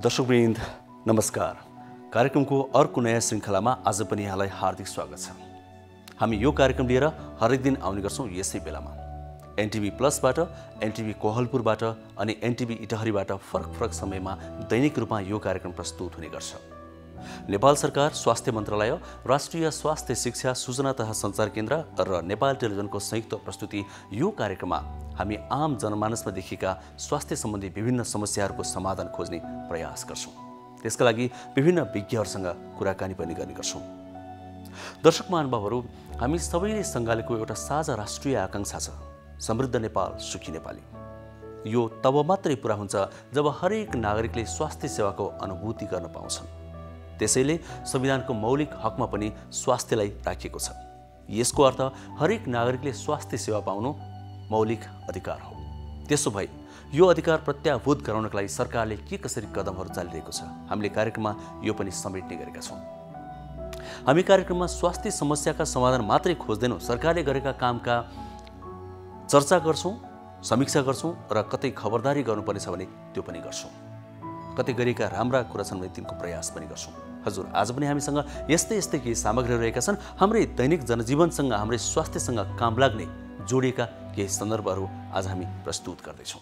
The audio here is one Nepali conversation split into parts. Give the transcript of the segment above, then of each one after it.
दर्शकवृन्द नमस्कार। कार्यक्रमको अर्को नयाँ श्रृङ्खलामा आज पनि यहाँलाई हार्दिक स्वागत छ। हामी यो कार्यक्रम लिएर हरेक दिन आउने गर्छौँ यसै बेलामा। एनटिभी प्लसबाट, एनटिभी कोहलपुरबाट अनि एनटिभी इटहरीबाट फरक समयमा दैनिक रूपमा यो कार्यक्रम प्रस्तुत हुने गर्छ। नेपाल सरकार, स्वास्थ्य मन्त्रालय, राष्ट्रिय स्वास्थ्य शिक्षा सूचना तथा सञ्चार केन्द्र र नेपाल टेलिभिजनको संयुक्त प्रस्तुति यो कार्यक्रममा हामी आम जनमानसमा देखिएका स्वास्थ्य सम्बन्धी विभिन्न समस्याहरूको समाधान खोज्ने प्रयास गर्छौँ। त्यसका लागि विभिन्न विज्ञहरूसँग कुराकानी पनि गर्ने गर्छौँ। दर्शक महानुभावहरू, हामी सबैले सँगालेको एउटा साझा राष्ट्रिय आकांक्षा छ, समृद्ध नेपाल, सुखी नेपाली। यो तब मात्रै पुरा हुन्छ जब हरेक नागरिकले स्वास्थ्य सेवाको अनुभूति गर्न पाउँछन्। त्यसैले संविधानको मौलिक हकमा पनि स्वास्थ्यलाई राखिएको छ। यसको अर्थ हरेक नागरिकले स्वास्थ्य सेवा पाउनु मौलिक अधिकार हो। त्यसो भए यो अधिकार प्रत्याभूत गराउनका लागि सरकारले के कसरी कदमहरू चालिरहेको छ, हामीले कार्यक्रममा यो पनि समेट्ने गरेका छौँ। हामी कार्यक्रममा स्वास्थ्य समस्याका समाधान मात्रै खोज्दैनौँ, सरकारले गरेका कामका चर्चा गर्छौँ, समीक्षा गर्छौँ र कतै खबरदारी गर्नुपर्ने छ भने त्यो पनि गर्छौँ। कतै गरेका राम्रा कुरा छन् भने तिनको प्रयास पनि गर्छौँ। हजुर, आज पनि हामीसँग यस्तै केही सामग्रीहरू रहेका छन्। हाम्रै दैनिक जनजीवनसँग, हाम्रै स्वास्थ्यसँग काम लाग्ने जोडिएका केही सन्दर्भहरू आज हामी प्रस्तुत गर्दैछौँ।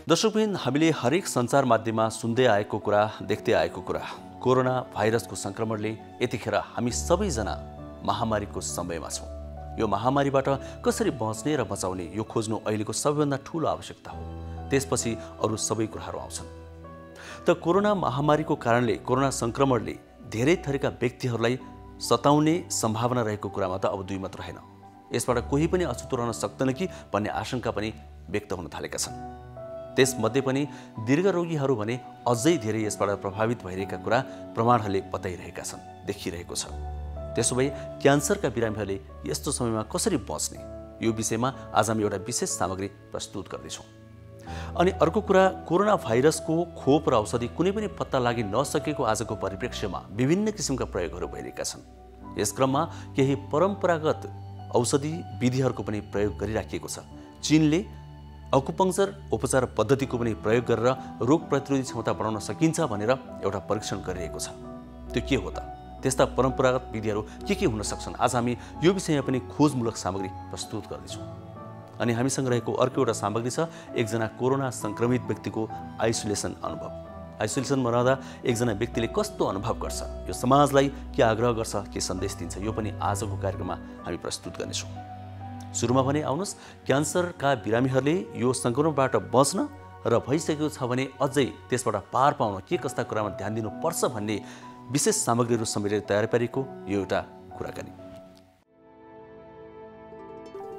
दर्शकवृन्द, हामीले हरेक सञ्चार माध्यममा सुन्दै आएको कुरा, देख्दै आएको कुरा, कोरोना भाइरसको संक्रमणले यतिखेर हामी सबैजना महामारीको समयमा छौँ। यो महामारीबाट कसरी बच्ने र बचाउने यो खोज्नु अहिलेको सबैभन्दा ठूलो आवश्यकता हो। त्यसपछि अरू सबै कुराहरू आउँछन्। त कोरोना महामारीको कारणले, कोरोना संक्रमणले धेरै थरीका व्यक्तिहरूलाई सताउने सम्भावना रहेको कुरामा त अब दुई मत रहेन। यसबाट कोही पनि अछुतो रहन सक्दैन कि भन्ने आशंका पनि व्यक्त हुन थालेका छन्। त्यसमध्ये पनि दीर्घरोगीहरू भने अझै धेरै यसबाट प्रभावित भइरहेका कुरा प्रमाणहरूले बताइरहेका छन्, देखिरहेको छ। त्यसो भए क्यान्सरका बिरामीहरूले यस्तो समयमा कसरी बच्ने, यो विषयमा आज हामी एउटा विशेष सामग्री प्रस्तुत गर्दैछौँ। अनि अर्को कुरा, कोरोना भाइरसको खोप र औषधि कुनै पनि पत्ता लागि नसकेको आजको परिप्रेक्ष्यमा विभिन्न किसिमका प्रयोगहरू भइरहेका छन्। यस क्रममा केही परम्परागत औषधि विधिहरूको पनि प्रयोग गरिराखिएको छ। चीनले अकुपङ्चर उपचार पद्धतिको पनि प्रयोग गरेर रोग प्रतिरोधी क्षमता बढाउन सकिन्छ भनेर एउटा परीक्षण गरिरहेको छ। त्यो के हो त? त्यस्ता परम्परागत विधिहरू के हुन सक्छन्? आज हामी यो विषयमा पनि खोजमूलक सामग्री प्रस्तुत गर्दैछौँ। अनि हामीसँग रहेको अर्को एउटा सामग्री छ, एकजना कोरोना सङ्क्रमित व्यक्तिको आइसोलेसन अनुभव। आइसोलेसनमा रहँदा एकजना व्यक्तिले कस्तो अनुभव गर्छ, यो समाजलाई के आग्रह गर्छ, के सन्देश दिन्छ, यो पनि आजको कार्यक्रममा हामी प्रस्तुत गर्नेछौँ। सुरुमा भने आउनुहोस्, क्यान्सरका बिरामीहरूले यो सङ्क्रमणबाट बच्न र भइसकेको छ भने अझै त्यसबाट पार पाउन के कस्ता कुरामा ध्यान दिनुपर्छ भन्ने विशेष सामग्रीहरू समेटेर तयार पारेको यो एउटा कुराकानी।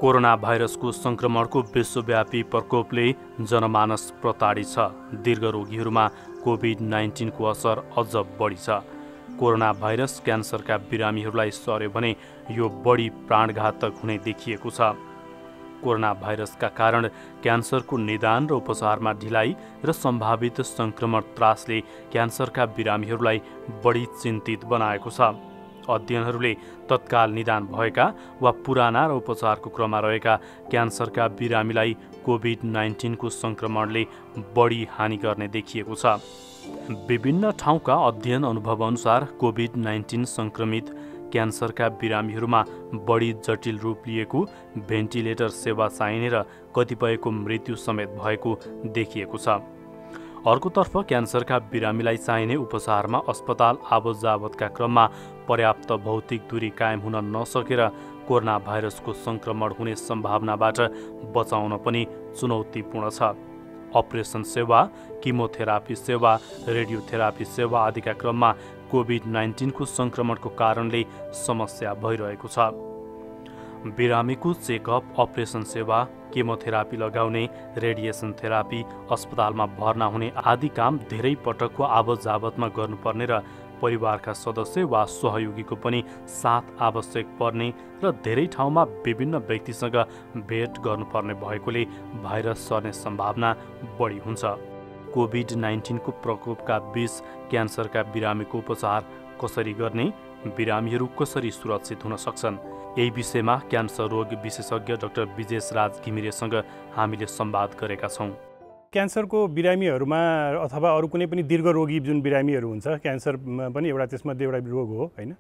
कोरोना भाइरसको संक्रमणको विश्वव्यापी प्रकोपले जनमानस प्रताडित छ। दीर्घरोगीहरूमा कोभिड-19 को असर अझ बढी छ। कोरोना भाइरस क्यान्सरका बिरामीहरूलाई सर्यो भने यो बढी प्राणघातक हुने देखिएको छ। कोरोना भाइरसका कारण क्यान्सरको निदान र उपचारमा ढिलाइ र सम्भावित संक्रमण त्रासले क्यान्सरका बिरामीहरूलाई बढी चिन्तित बनाएको छ। अध्ययनहरूले तत्काल निदान भएका वा पुराना र उपचारको क्रममा रहेका क्यान्सरका बिरामीलाई कोभिड-19 को संक्रमणले बढी हानि गर्ने देखिएको छ। विभिन्न ठाउँका अध्ययन अनुभव अनुसार कोभिड-19 संक्रमित क्यान्सरका बिरामीहरूमा बढी जटिल रूप लिएको, भेन्टिलेटर सेवा चाहिने र कतिपयको मृत्यु समेत भएको देखिएको छ। अर्कोतर्फ क्यान्सरका बिरामीलाई चाहिने उपचारमा अस्पताल आवतजावतका क्रममा पर्याप्त भौतिक दूरी कायम हुन नसकेर कोरोना भाइरसको संक्रमण हुने सम्भावनाबाट बचाउन पनि चुनौतीपूर्ण छ। अपरेसन सेवा, किमोथेरापी सेवा, रेडियोथेरापी सेवा आदिका क्रममा कोभिड-19 को संक्रमणको कारणले समस्या भइरहेको छ। बिरामीको चेकअप, अपरेसन सेवा, केमोथेरापी लगाउने, रेडिएसन थेरापी, अस्पतालमा भर्ना हुने आदि काम धेरै पटकको आवत जावतमा गर्नुपर्ने र परिवारका सदस्य वा सहयोगीको पनि साथ आवश्यक पर्ने र धेरै ठाउँमा विभिन्न व्यक्तिसँग भेट गर्नुपर्ने भएकोले भाइरस सर्ने सम्भावना बढी हुन्छ। कोभिड-19 को प्रकोपका बीच क्यान्सरका बिरामीको उपचार कसरी गर्ने, बिरामीहरू कसरी सुरक्षित हुन सक्छन्, यही विषयमा क्यान्सर रोग विशेषज्ञ डाक्टर विजेश राज घिमिरेसँग हामीले संवाद गरेका छौँ। क्यान्सरको बिरामीहरूमा अथवा अरू कुनै पनि दीर्घरोगी जुन बिरामीहरू हुन्छ, क्यान्सरमा पनि एउटा त्यसमध्ये एउटा रोग हो हैन।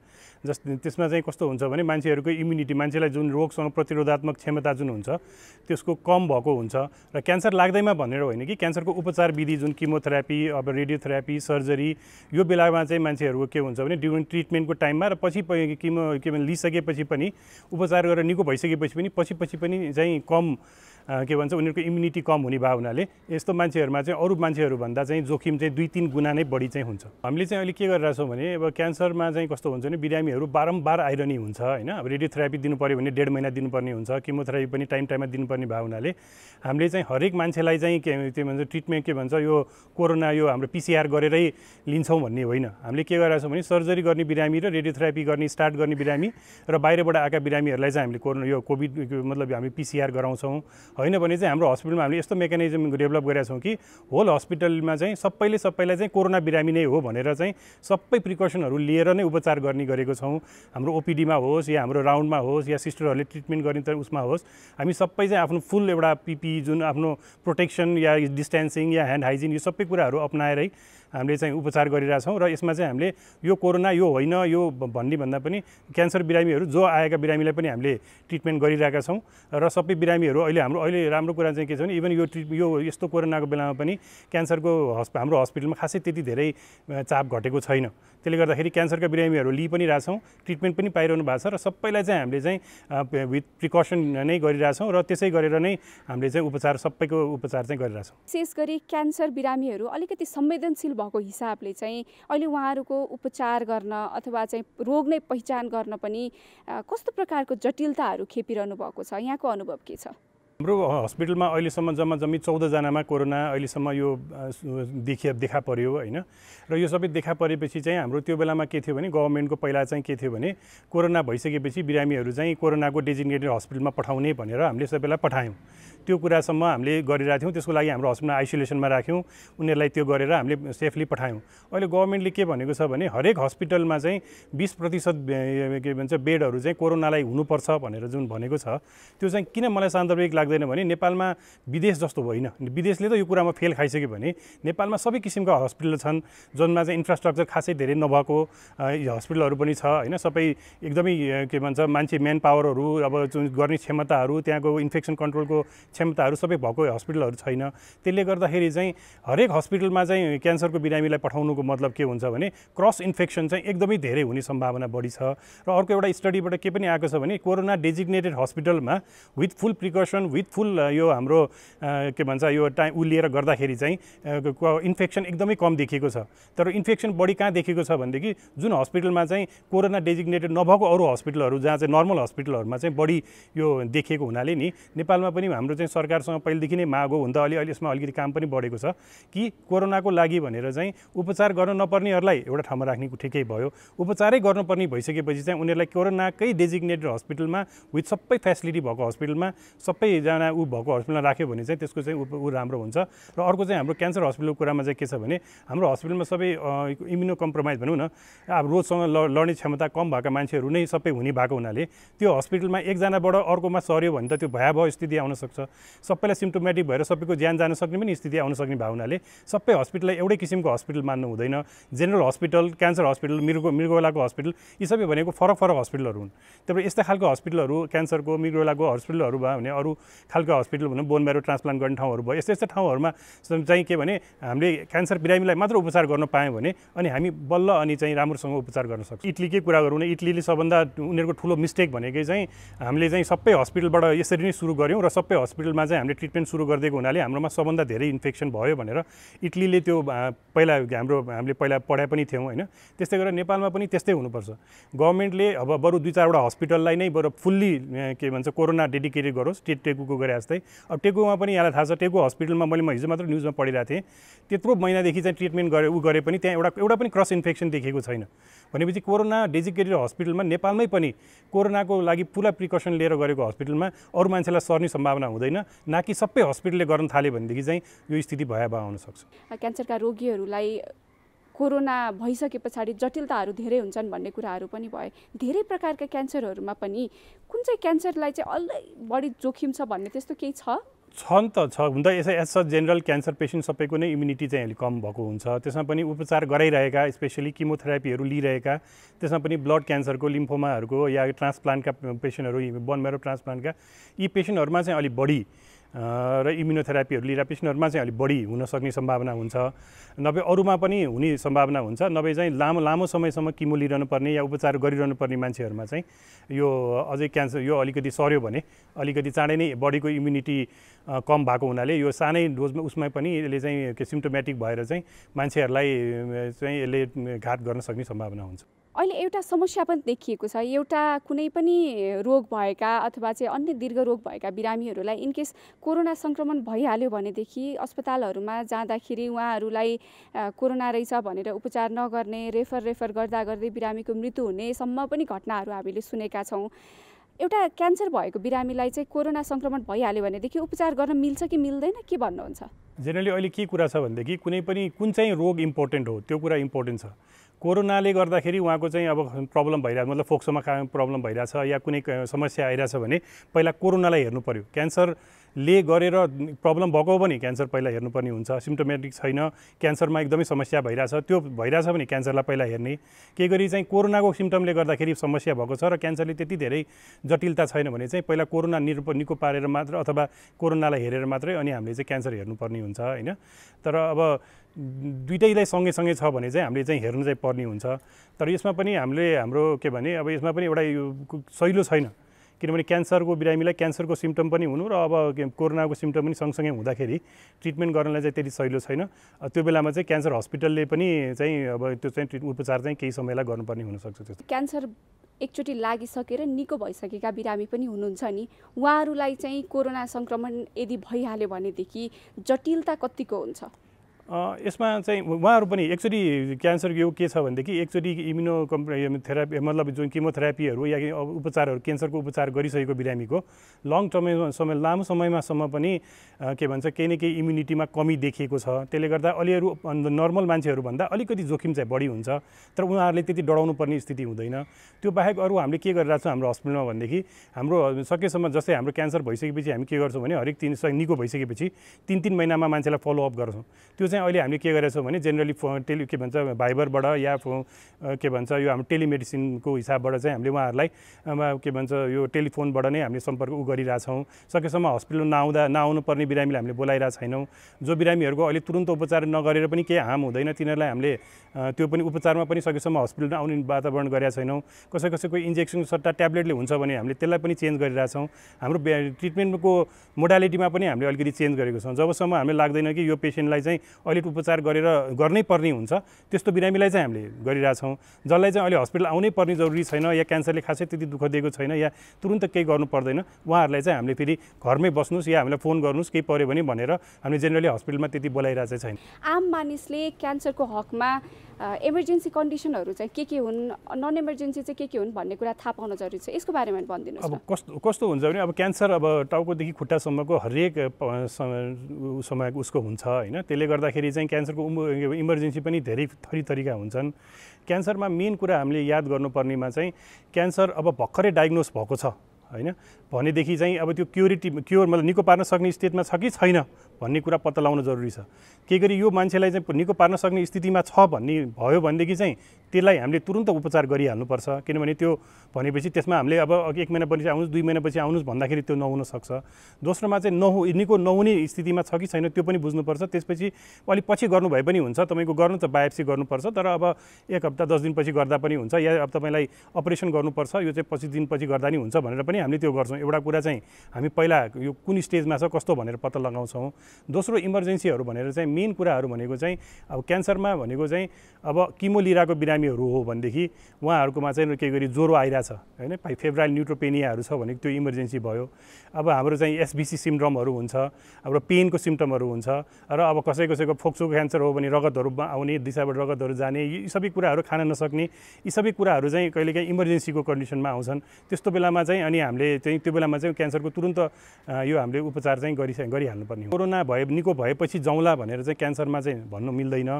त्यसमा चाहिँ कस्तो हुन्छ भने मान्छेहरूको इम्युनिटी, मान्छेलाई जुन रोगसँग प्रतिरोधात्मक क्षमता जुन हुन्छ त्यसको कम भएको हुन्छ र क्यान्सर लाग्दैमा भनेर होइन कि क्यान्सरको उपचार विधि जुन किमोथेरापी, अब रेडियोथेरापी, सर्जरी, यो बेलामा चाहिँ मान्छेहरूको के हुन्छ भने ड्युरिङ ट्रिटमेन्टको टाइममा र पछि लिइसकेपछि पनि उपचार गरेर निको भइसकेपछि पनि पछि पनि चाहिँ कम के भन्छ उनीहरूको इम्युनिटी कम हुने भए हुनाले यस्तो मान्छेहरूमा चाहिँ अरू मान्छेहरूभन्दा चाहिँ जोखिम चाहिँ 2-3 गुणा नै बढी चाहिँ हुन्छ। हामीले चाहिँ अहिले के गरिरहेको छौँ भने अब क्यान्सरमा चाहिँ कस्तो हुन्छ भने बिरामीहरू बारम्बार आइरहने हुन्छ हैन। अब रेडियोथेरापी दिनु पर्यो भने 1.5 महिना दिनुपर्ने हुन्छ, किमोथेरापी पनि टाइममा दिनुपर्ने भए हुनाले हामीले चाहिँ हरेक मान्छेलाई चाहिँ के भन्छ ट्रिटमेन्ट के भन्छ यो कोरोना यो हाम्रो पिसिआर गरेरै लिन्छौँ भन्ने होइन। हामीले के गरिरहेको छौँ भने सर्जरी गर्ने बिरामी र रेडियोथेरापी गर्ने स्टार्ट गर्ने बिरामी र बाहिरबाट आएका बिरामीहरूलाई चाहिँ हामीले कोरोना यो कोभिड मतलब हामी पिसिआर गराउँछौँ। होइन भने चाहिँ हाम्रो हस्पिटलमा हामीले यस्तो मेकानिजम डेभलप गरेका छौँ कि होल हस्पिटलमा चाहिँ सबैलाई चाहिँ कोरोना बिरामी नै हो भनेर चाहिँ सबै प्रिकसनहरू लिएर नै उपचार गर्ने गरेको छौँ। हाम्रो ओपिडीमा होस् या हाम्रो राउन्डमा होस् या सिस्टरहरूले ट्रिटमेन्ट गर्ने त उसमा होस्, हामी सबै चाहिँ आफ्नो फुल एउटा पिपी जुन आफ्नो प्रोटेक्सन या डिस्टेन्सिङ या ह्यान्ड हाइजिन यो सबै कुराहरू अपनाएरै हामीले चाहिँ उपचार गरिरहेछौँ। र यसमा चाहिँ हामीले यो कोरोना यो होइन यो भन्ने भन्दा पनि क्यान्सर बिरामीहरू जो आएका बिरामीलाई पनि हामीले ट्रिटमेन्ट गरिरहेका छौँ। र सबै बिरामीहरू अहिले राम्रो कुरा चाहिँ के छ भने इभन यो यस्तो कोरोनाको बेलामा पनि क्यान्सरको हाम्रो हस्पिटलमा खासै त्यति धेरै चाप घटेको छैन। त्यसले गर्दाखेरि क्यान्सरका बिरामीहरू लिइ पनि रहेछौँ, ट्रिटमेन्ट पनि पाइरहनु भएको छ र सबैलाई चाहिँ हामीले चाहिँ विथ प्रिकसन नै गरिरहेछौँ र त्यसै गरेर नै हामीले चाहिँ सबैको उपचार चाहिँ गरिरहेछौँ। विशेष गरी क्यान्सर बिरामीहरू अलिकति संवेदनशील भएको हिसाबले चाहिँ अहिले उहाँहरूको उपचार गर्न अथवा चाहिँ रोग नै पहिचान गर्न पनि कस्तो प्रकारको जटिलताहरू खेपिरहनु भएको छ, यहाँको अनुभव के छ? हाम्रो हस्पिटलमा अहिलेसम्म जम्मा 14 जनामा कोरोना अहिलेसम्म यो देखा पर्यो होइन। र यो सबै देखा परेपछि चाहिँ हाम्रो त्यो बेलामा के थियो भने गभर्मेन्टको पहिला चाहिँ के थियो भने कोरोना भइसकेपछि बिरामीहरू चाहिँ कोरोनाको डेजिग्नेटेड हस्पिटलमा पठाउने भनेर हामीले सबैलाई पठायौँ। त्यो कुरासम्म हामीले गरिरहेको थियौँ। त्यसको लागि हाम्रो हस्पिटलमा आइसोलेसनमा राख्यौँ, उनीहरूलाई त्यो गरेर हामीले सेफली पठायौँ। अहिले गभर्मेन्टले के भनेको छ भने हरेक हस्पिटलमा चाहिँ 20% के भन्छ बेडहरू चाहिँ कोरोनालाई हुनुपर्छ भनेर जुन भनेको छ त्यो चाहिँ किन मलाई सान्दर्भिक लाग्दैन भने नेपालमा विदेश जस्तो होइन। विदेशले त यो कुरामा फेल खाइसक्यो भने नेपालमा सबै किसिमका हस्पिटल छन् जसमा चाहिँ इन्फ्रास्ट्रक्चर खासै धेरै नभएको हस्पिटलहरू पनि छ होइन। सबै एकदमै के भन्छ मान्छे म्यान पावरहरू अब जुन गर्ने क्षमताहरू त्यहाँको इन्फेक्सन कन्ट्रोलको क्षमताहरू सबै भएको हस्पिटलहरू छैन। त्यसले गर्दाखेरि चाहिँ हरेक हस्पिटलमा चाहिँ क्यान्सरको बिरामीलाई पठाउनुको मतलब के हुन्छ भने क्रस इन्फेक्सन चाहिँ एकदमै धेरै हुने सम्भावना बढी छ। र अर्को एउटा स्टडीबाट के पनि आएको छ भने कोरोना डेजिग्नेटेड हस्पिटलमा विथ फुल प्रिकसन विथ फुल यो हाम्रो के भन्छ यो टाइम लिएर गर्दाखेरि चाहिँ इन्फेक्सन एकदमै कम देखिएको छ। तर इन्फेक्सन बढी कहाँ देखिएको छ भनेदेखि जुन हस्पिटलमा चाहिँ कोरोना डेजिग्नेटेड नभएको अरू हस्पिटलहरू जहाँ चाहिँ नर्मल हस्पिटलहरूमा चाहिँ बढी यो देखिएको हुनाले नि नेपालमा पनि हाम्रो चाहिँ सरकारसँग पहिलेदेखि नै माग हो हुँदा अहिले यसमा अलिकति काम पनि बढेको छ कि कोरोनाको लागि भनेर चाहिँ उपचार गर्न नपर्नेहरूलाई एउटा ठाउँमा राख्ने ठिकै भयो। उपचारै गर्नुपर्ने भइसकेपछि चाहिँ उनीहरूलाई कोरोनाकै डेजिग्नेटेड हस्पिटलमा विथ सबै फेसिलिटी भएको हस्पिटलमा सबैजना भएको हस्पिटलमा राख्यो भने चाहिँ त्यसको चाहिँ राम्रो हुन्छ। र अर्को चाहिँ हाम्रो क्यान्सर हस्पिटलको कुरामा चाहिँ के छ भने हाम्रो हस्पिटलमा सबै इम्युनो कम्प्रोमाइज भनौँ न, अब रोगसँग लड्ने क्षमता कम भएका मान्छेहरू नै सबै हुने भएको हुनाले त्यो हस्पिटलमा एकजनाबाट अर्कोमा सर्यो भने त त्यो भयावह स्थिति आउन सक्छ। सबैलाई सिम्टोमेटिक भएर सबैको ज्यान जान सक्ने पनि स्थिति आउन सक्ने भए हुनाले सबै हस्पिटललाई एउटै किसिमको हस्पिटल मान्नु हुँदैन। जेनरल हस्पिटल, क्यान्सर हस्पिटल, मृगौलाको हस्पिटल यी सबै भनेको फरक हस्पिटलहरू हुन्। त्यही यस्ता खालको हस्पिटलहरू क्यान्सरको मृगौलाको हस्पिटलहरू भयो भने अरू खालको हस्पिटल भनौँ बोन म्यारो ट्रान्सप्लान्ट गर्ने ठाउँहरू भयो। यस्ता ठाउँहरूमा चाहिँ के भने हामीले क्यान्सर बिरामीलाई मात्र उपचार गर्न पायौँ भने अनि हामी बल्ल अनि चाहिँ राम्रोसँग उपचार गर्न सक्छौँ। इटलीकै कुरा गरौँ न, इटलीले सबभन्दा उनीहरूको ठुलो मिस्टेक भनेकै चाहिँ हामीले चाहिँ सबै हस्पिटलबाट यसरी नै सुरु गऱ्यौँ र सबै हस्पिटलमा चाहिँ हामीले ट्रिटमेन्ट सुरु गरिदिएको हुनाले हाम्रोमा सबभन्दा धेरै इन्फेक्सन भयो भनेर इटलीले त्यो हामीले पहिला पढाए पनि थियौँ होइन। त्यस्तै गरेर नेपालमा पनि त्यस्तै हुनुपर्छ। गभर्मेन्टले अब बरु 2-4वटा हस्पिटललाई नै बरु फुल्ली के भन्छ कोरोना डेडिकेटेड गरोस्, टेकु टेकुको गरे जस्तै। अब टेकुमा पनि यहाँलाई थाहा छ, टेकु हस्पिटलमा मैले हिजो मात्र न्युजमा पढिरहेको थिएँ, त्यत्रो महिनादेखि चाहिँ ट्रिटमेन्ट गरे पनि त्यहाँ एउटा पनि क्रस इन्फेक्सन देखिएको छैन। भनेपछि कोरोना डेजिकेटेड हस्पिटलमा नेपालमै पनि कोरोनाको लागि पुरा प्रिकसन लिएर गरेको हस्पिटलमा अरू मान्छेलाई सर्ने सम्भावना हुँदैन, न कि सबै हस्पिटलले गर्न थाल्यो भनेदेखि चाहिँ यो स्थिति भयावह हुन सक्छ। क्यान्सरका रोगीहरूलाई कोरोना भइसके पछाडि जटिलताहरू धेरै हुन्छन् भन्ने कुराहरू पनि भए। धेरै प्रकारका क्यान्सरहरूमा पनि कुन चाहिँ क्यान्सरलाई चाहिँ अलि बढी जोखिम छ भन्ने त्यस्तो केही छ? छन् त छ, हुन त यसै एज जेनरल क्यान्सर पेसेन्ट सबैको नै इम्युनिटी चाहिँ अलिक कम भएको हुन्छ। त्यसमा पनि उपचार गराइरहेका, स्पेसली किमोथेरापीहरू लिइरहेका, त्यसमा पनि ब्लड क्यान्सरको, लिम्फोमाहरूको या ट्रान्सप्लान्टका पेसेन्टहरू, बोन मेरो ट्रान्सप्लान्टका यी पेसेन्टहरूमा चाहिँ अलिक बढी र इम्युनोथेरापीहरू लिएर पेसेन्टहरूमा चाहिँ अलिक बढी हुन सक्ने सम्भावना हुन्छ। नभए अरूमा पनि हुने सम्भावना हुन्छ। नभए चाहिँ लामो समयसम्म किमो लिइरहनु पर्ने या उपचार गरिरहनु पर्ने मान्छेहरूमा चाहिँ यो अझै क्यान्सर यो अलिकति सर्यो भने अलिकति चाँडै नै बडीको इम्युनिटी कम भएको हुनाले यो सानै डोजमा उसमा पनि यसले चाहिँ सिम्टोमेटिक भएर चाहिँ मान्छेहरूलाई चाहिँ यसले घात गर्न सक्ने सम्भावना हुन्छ। अहिले एउटा समस्या पनि देखिएको छ, एउटा कुनै पनि रोग भएका अथवा चाहिँ अन्य दीर्घ रोग भएका बिरामीहरूलाई इनकेस कोरोना सङ्क्रमण भइहाल्यो भनेदेखि अस्पतालहरूमा जाँदाखेरि उहाँहरूलाई कोरोना रहेछ भनेर उपचार नगर्ने, रेफर गर्दा गर्दै बिरामीको मृत्यु हुनेसम्म पनि घटनाहरू हामीले सुनेका छौँ। एउटा क्यान्सर भएको बिरामीलाई चाहिँ कोरोना सङ्क्रमण भइहाल्यो भनेदेखि उपचार गर्न मिल्छ कि मिल्दैन, के भन्नुहुन्छ? जेनरली अहिले के कुरा छ भनेदेखि कुन चाहिँ रोग इम्पोर्टेन्ट हो त्यो कुरा इम्पोर्टेन्ट छ। कोरोनाले गर्दाखेरि उहाँको चाहिँ अब प्रब्लम भइरहेछ, मतलब फोक्सोमा प्रब्लम भइरहेछ या कुनै समस्या आइरहेछ भने पहिला कोरोनालाई हेर्नु पर्यो। क्यान्सरले गरेर प्रब्लम भएको हो भने क्यान्सर पहिला हेर्नुपर्ने हुन्छ। सिम्टोमेटिक छैन, क्यान्सरमा एकदमै समस्या भइरहेछ, त्यो भइरहेछ भने क्यान्सरलाई पहिला हेर्ने। के गरी चाहिँ कोरोनाको सिम्टमले गर्दाखेरि समस्या भएको छ र क्यान्सरले त्यति धेरै जटिलता छैन भने चाहिँ पहिला कोरोना निको पारेर मात्र अथवा कोरोनालाई हेरेर मात्रै अनि हामीले चाहिँ क्यान्सर हेर्नुपर्ने हुन्छ हैन। तर अब दुईटैलाई सँगै छ भने चाहिँ हामीले चाहिँ हेर्नु चाहिँ पर्ने हुन्छ। तर यसमा पनि हाम्रो के भने अब यसमा पनि एउटा सहिलो छैन, किनभने क्यान्सरको बिरामीलाई क्यान्सरको सिम्टम पनि हुनु र अब कोरोनाको सिम्टम पनि सँगसँगै हुँदाखेरि ट्रिटमेन्ट गर्नलाई चाहिँ त्यति सहिलो छैन। त्यो बेलामा चाहिँ क्यान्सर हस्पिटलले पनि चाहिँ अब त्यो चाहिँ उपचार चाहिँ केही समयलाई गर्नुपर्ने हुनसक्छ। त्यस्तो क्यान्सर एकचोटि लागिसकेर निको भइसकेका बिरामी पनि हुनुहुन्छ नि, उहाँहरूलाई चाहिँ कोरोना सङ्क्रमण यदि भइहाल्यो भनेदेखि जटिलता कतिको हुन्छ? यसमा चाहिँ उहाँहरू पनि एकचोटि क्यान्सर यो के छ भनेदेखि एकचोटि इम्युनोथेरापी मतलब जुन किमोथेरापीहरू या उपचारहरू क्यान्सरको उपचार गरिसकेको बिरामीको लामो समयमासम्म पनि के भन्छ केही न केही इम्युनिटीमा कमी देखिएको छ। त्यसले गर्दा अलिअरू नर्मल मान्छेहरूभन्दा अलिकति जोखिम चाहिँ बढी हुन्छ, तर उहाँहरूले त्यति डराउनु पर्ने स्थिति हुँदैन। त्यो बाहेक अरू हामीले के गरिरहेको छौँ हाम्रो हस्पिटलमा भनेदेखि हाम्रो सकेसम्म जस्तै हाम्रो क्यान्सर भइसकेपछि हामी के गर्छौँ भने हरेक निको भइसकेपछि 3 महिनामा मान्छेलाई फलोअप गर्छौँ। त्यो चाहिँ अहिले हामीले के गरेका छौँ भने जेनरली के भन्छ भाइबरबाट या के भन्छ यो हाम्रो टेलिमेडिसिनको हिसाबबाट चाहिँ हामीले उहाँहरूलाई के भन्छ यो टेलिफोनबाट नै हामीले सम्पर्क गरिरहेछौँ। सकेसम्म हस्पिटल नआउनु पर्ने बिरामीलाई हामीले बोलाइरहेको छैनौँ। जो बिरामीहरूको अहिले तुरुन्त उपचार नगरेर पनि केही हार्म हुँदैन तिनीहरूलाई हामीले त्यो पनि उपचारमा पनि सकेसम्म हस्पिटल आउने वातावरण गरेका छैनौँ। कसैको इन्जेक्सन सट्टा ट्याब्लेटले हुन्छ भने हामीले त्यसलाई पनि चेन्ज गरिरहेछौँ। हाम्रो ट्रिटमेन्टको मोडालिटीमा पनि हामीले अलिकति चेन्ज गरेको छौँ। जबसम्म हामीले लाग्दैन कि यो पेसेन्टलाई चाहिँ अहिले उपचार गर्नै पर्ने हुन्छ त्यस्तो बिरामीलाई चाहिँ हामीले गरिरहेछौँ। जसलाई चाहिँ अहिले हस्पिटल आउनै पर्ने जरुरी छैन या क्यान्सरले खासै त्यति दुःख दिएको छैन या तुरुन्त केही गर्नु पर्दैन, उहाँहरूलाई चाहिँ हामीले फेरि घरमै बस्नुहोस् या हामीलाई फोन गर्नुहोस् केही पऱ्यो भने भनेर हामीले जेनरली हस्पिटलमा त्यति बोलाइरहेको चाहिँ छैन। आम मानिसले क्यान्सरको हकमा इमर्जेन्सी कन्डिसनहरू चाहिँ के हुन्, नन इमर्जेन्सी चाहिँ के हुन् भन्ने कुरा थाहा पाउन जरुरी छ। यसको बारेमा भनिदिनुहोस्। अब कस्तो हुन्छ भने अब क्यान्सर अब टाउकोदेखि खुट्टासम्मको हरेक समय उसको हुन्छ होइन। त्यसले गर्दाखेरि चाहिँ क्यान्सरको इमर्जेन्सी पनि धेरै थरीका हुन्छन्। क्यान्सरमा मेन कुरा हामीले याद गर्नुपर्नेमा चाहिँ क्यान्सर अब भर्खरै डायग्नोस भएको छ होइन भनेदेखि चाहिँ अब त्यो क्योर मतलब निको पार्न सक्ने स्टेजमा छ कि छैन भन्ने कुरा पत्ता लगाउन जरुरी छ। के गरी यो मान्छेलाई चाहिँ निको पार्न सक्ने स्थितिमा छ भन्ने भयो भनेदेखि चाहिँ त्यसलाई हामीले तुरुन्त उपचार गरिहाल्नुपर्छ। किनभने त्यो भनेपछि त्यसमा हामीले अब 1 महिनापछि आउनुहोस् 2 महिनापछि आउनुहोस् भन्दाखेरि त्यो नहुन सक्छ। दोस्रोमा चाहिँ निको नहुने स्थितिमा छ कि छैन त्यो पनि बुझ्नुपर्छ। त्यसपछि अलिक पछि गर्नु भए पनि हुन्छ, तपाईँको गर्नु त बायोप्सी गर्नुपर्छ, तर अब 1 हप्ता 10 दिनपछि गर्दा पनि हुन्छ या अब तपाईँलाई अपरेसन गर्नुपर्छ यो चाहिँ 25 दिनपछि गर्दा नि हुन्छ भनेर पनि पनि हामीले त्यो गर्छौँ। एउटा कुरा चाहिँ हामी पहिला यो कुन स्टेजमा छ कस्तो भनेर पत्ता लगाउँछौँ। दोस्रो इमर्जेन्सीहरू भनेर चाहिँ मेन कुराहरू भनेको चाहिँ अब क्यान्सरमा भनेको चाहिँ अब किमो लिइरहेको बिरामीहरू हो भनेदेखि उहाँहरूकोमा चाहिँ केही गरी ज्वरो आइरहेछ होइन, फेब्राइल न्युट्रोपेनियाहरू छ भने त्यो इमर्जेन्सी भयो। अब हाम्रो चाहिँ एसबिसी सिम्पटमहरू हुन्छ, हाम्रो पेनको सिम्पटमहरू हुन्छ, र अब कसैको फोक्सोको क्यान्सर हो भने रगतहरू आउने, दिशाबाट रगतहरू जाने, यी सबै कुराहरू खान नसक्ने, यी सबै कुराहरू चाहिँ कहिलेकाहीँ इमर्जेन्सीको कन्डिसनमा आउँछन्। त्यस्तो बेलामा चाहिँ अनि हामीले चाहिँ त्यो बेलामा चाहिँ क्यान्सरको तुरुन्त यो हामीले उपचार चाहिँ गरिहाल्नुपर्ने हो। कोरोना निको भएपछि जाउँला भनेर चाहिँ क्यान्सरमा चाहिँ भन्नु मिल्दैन,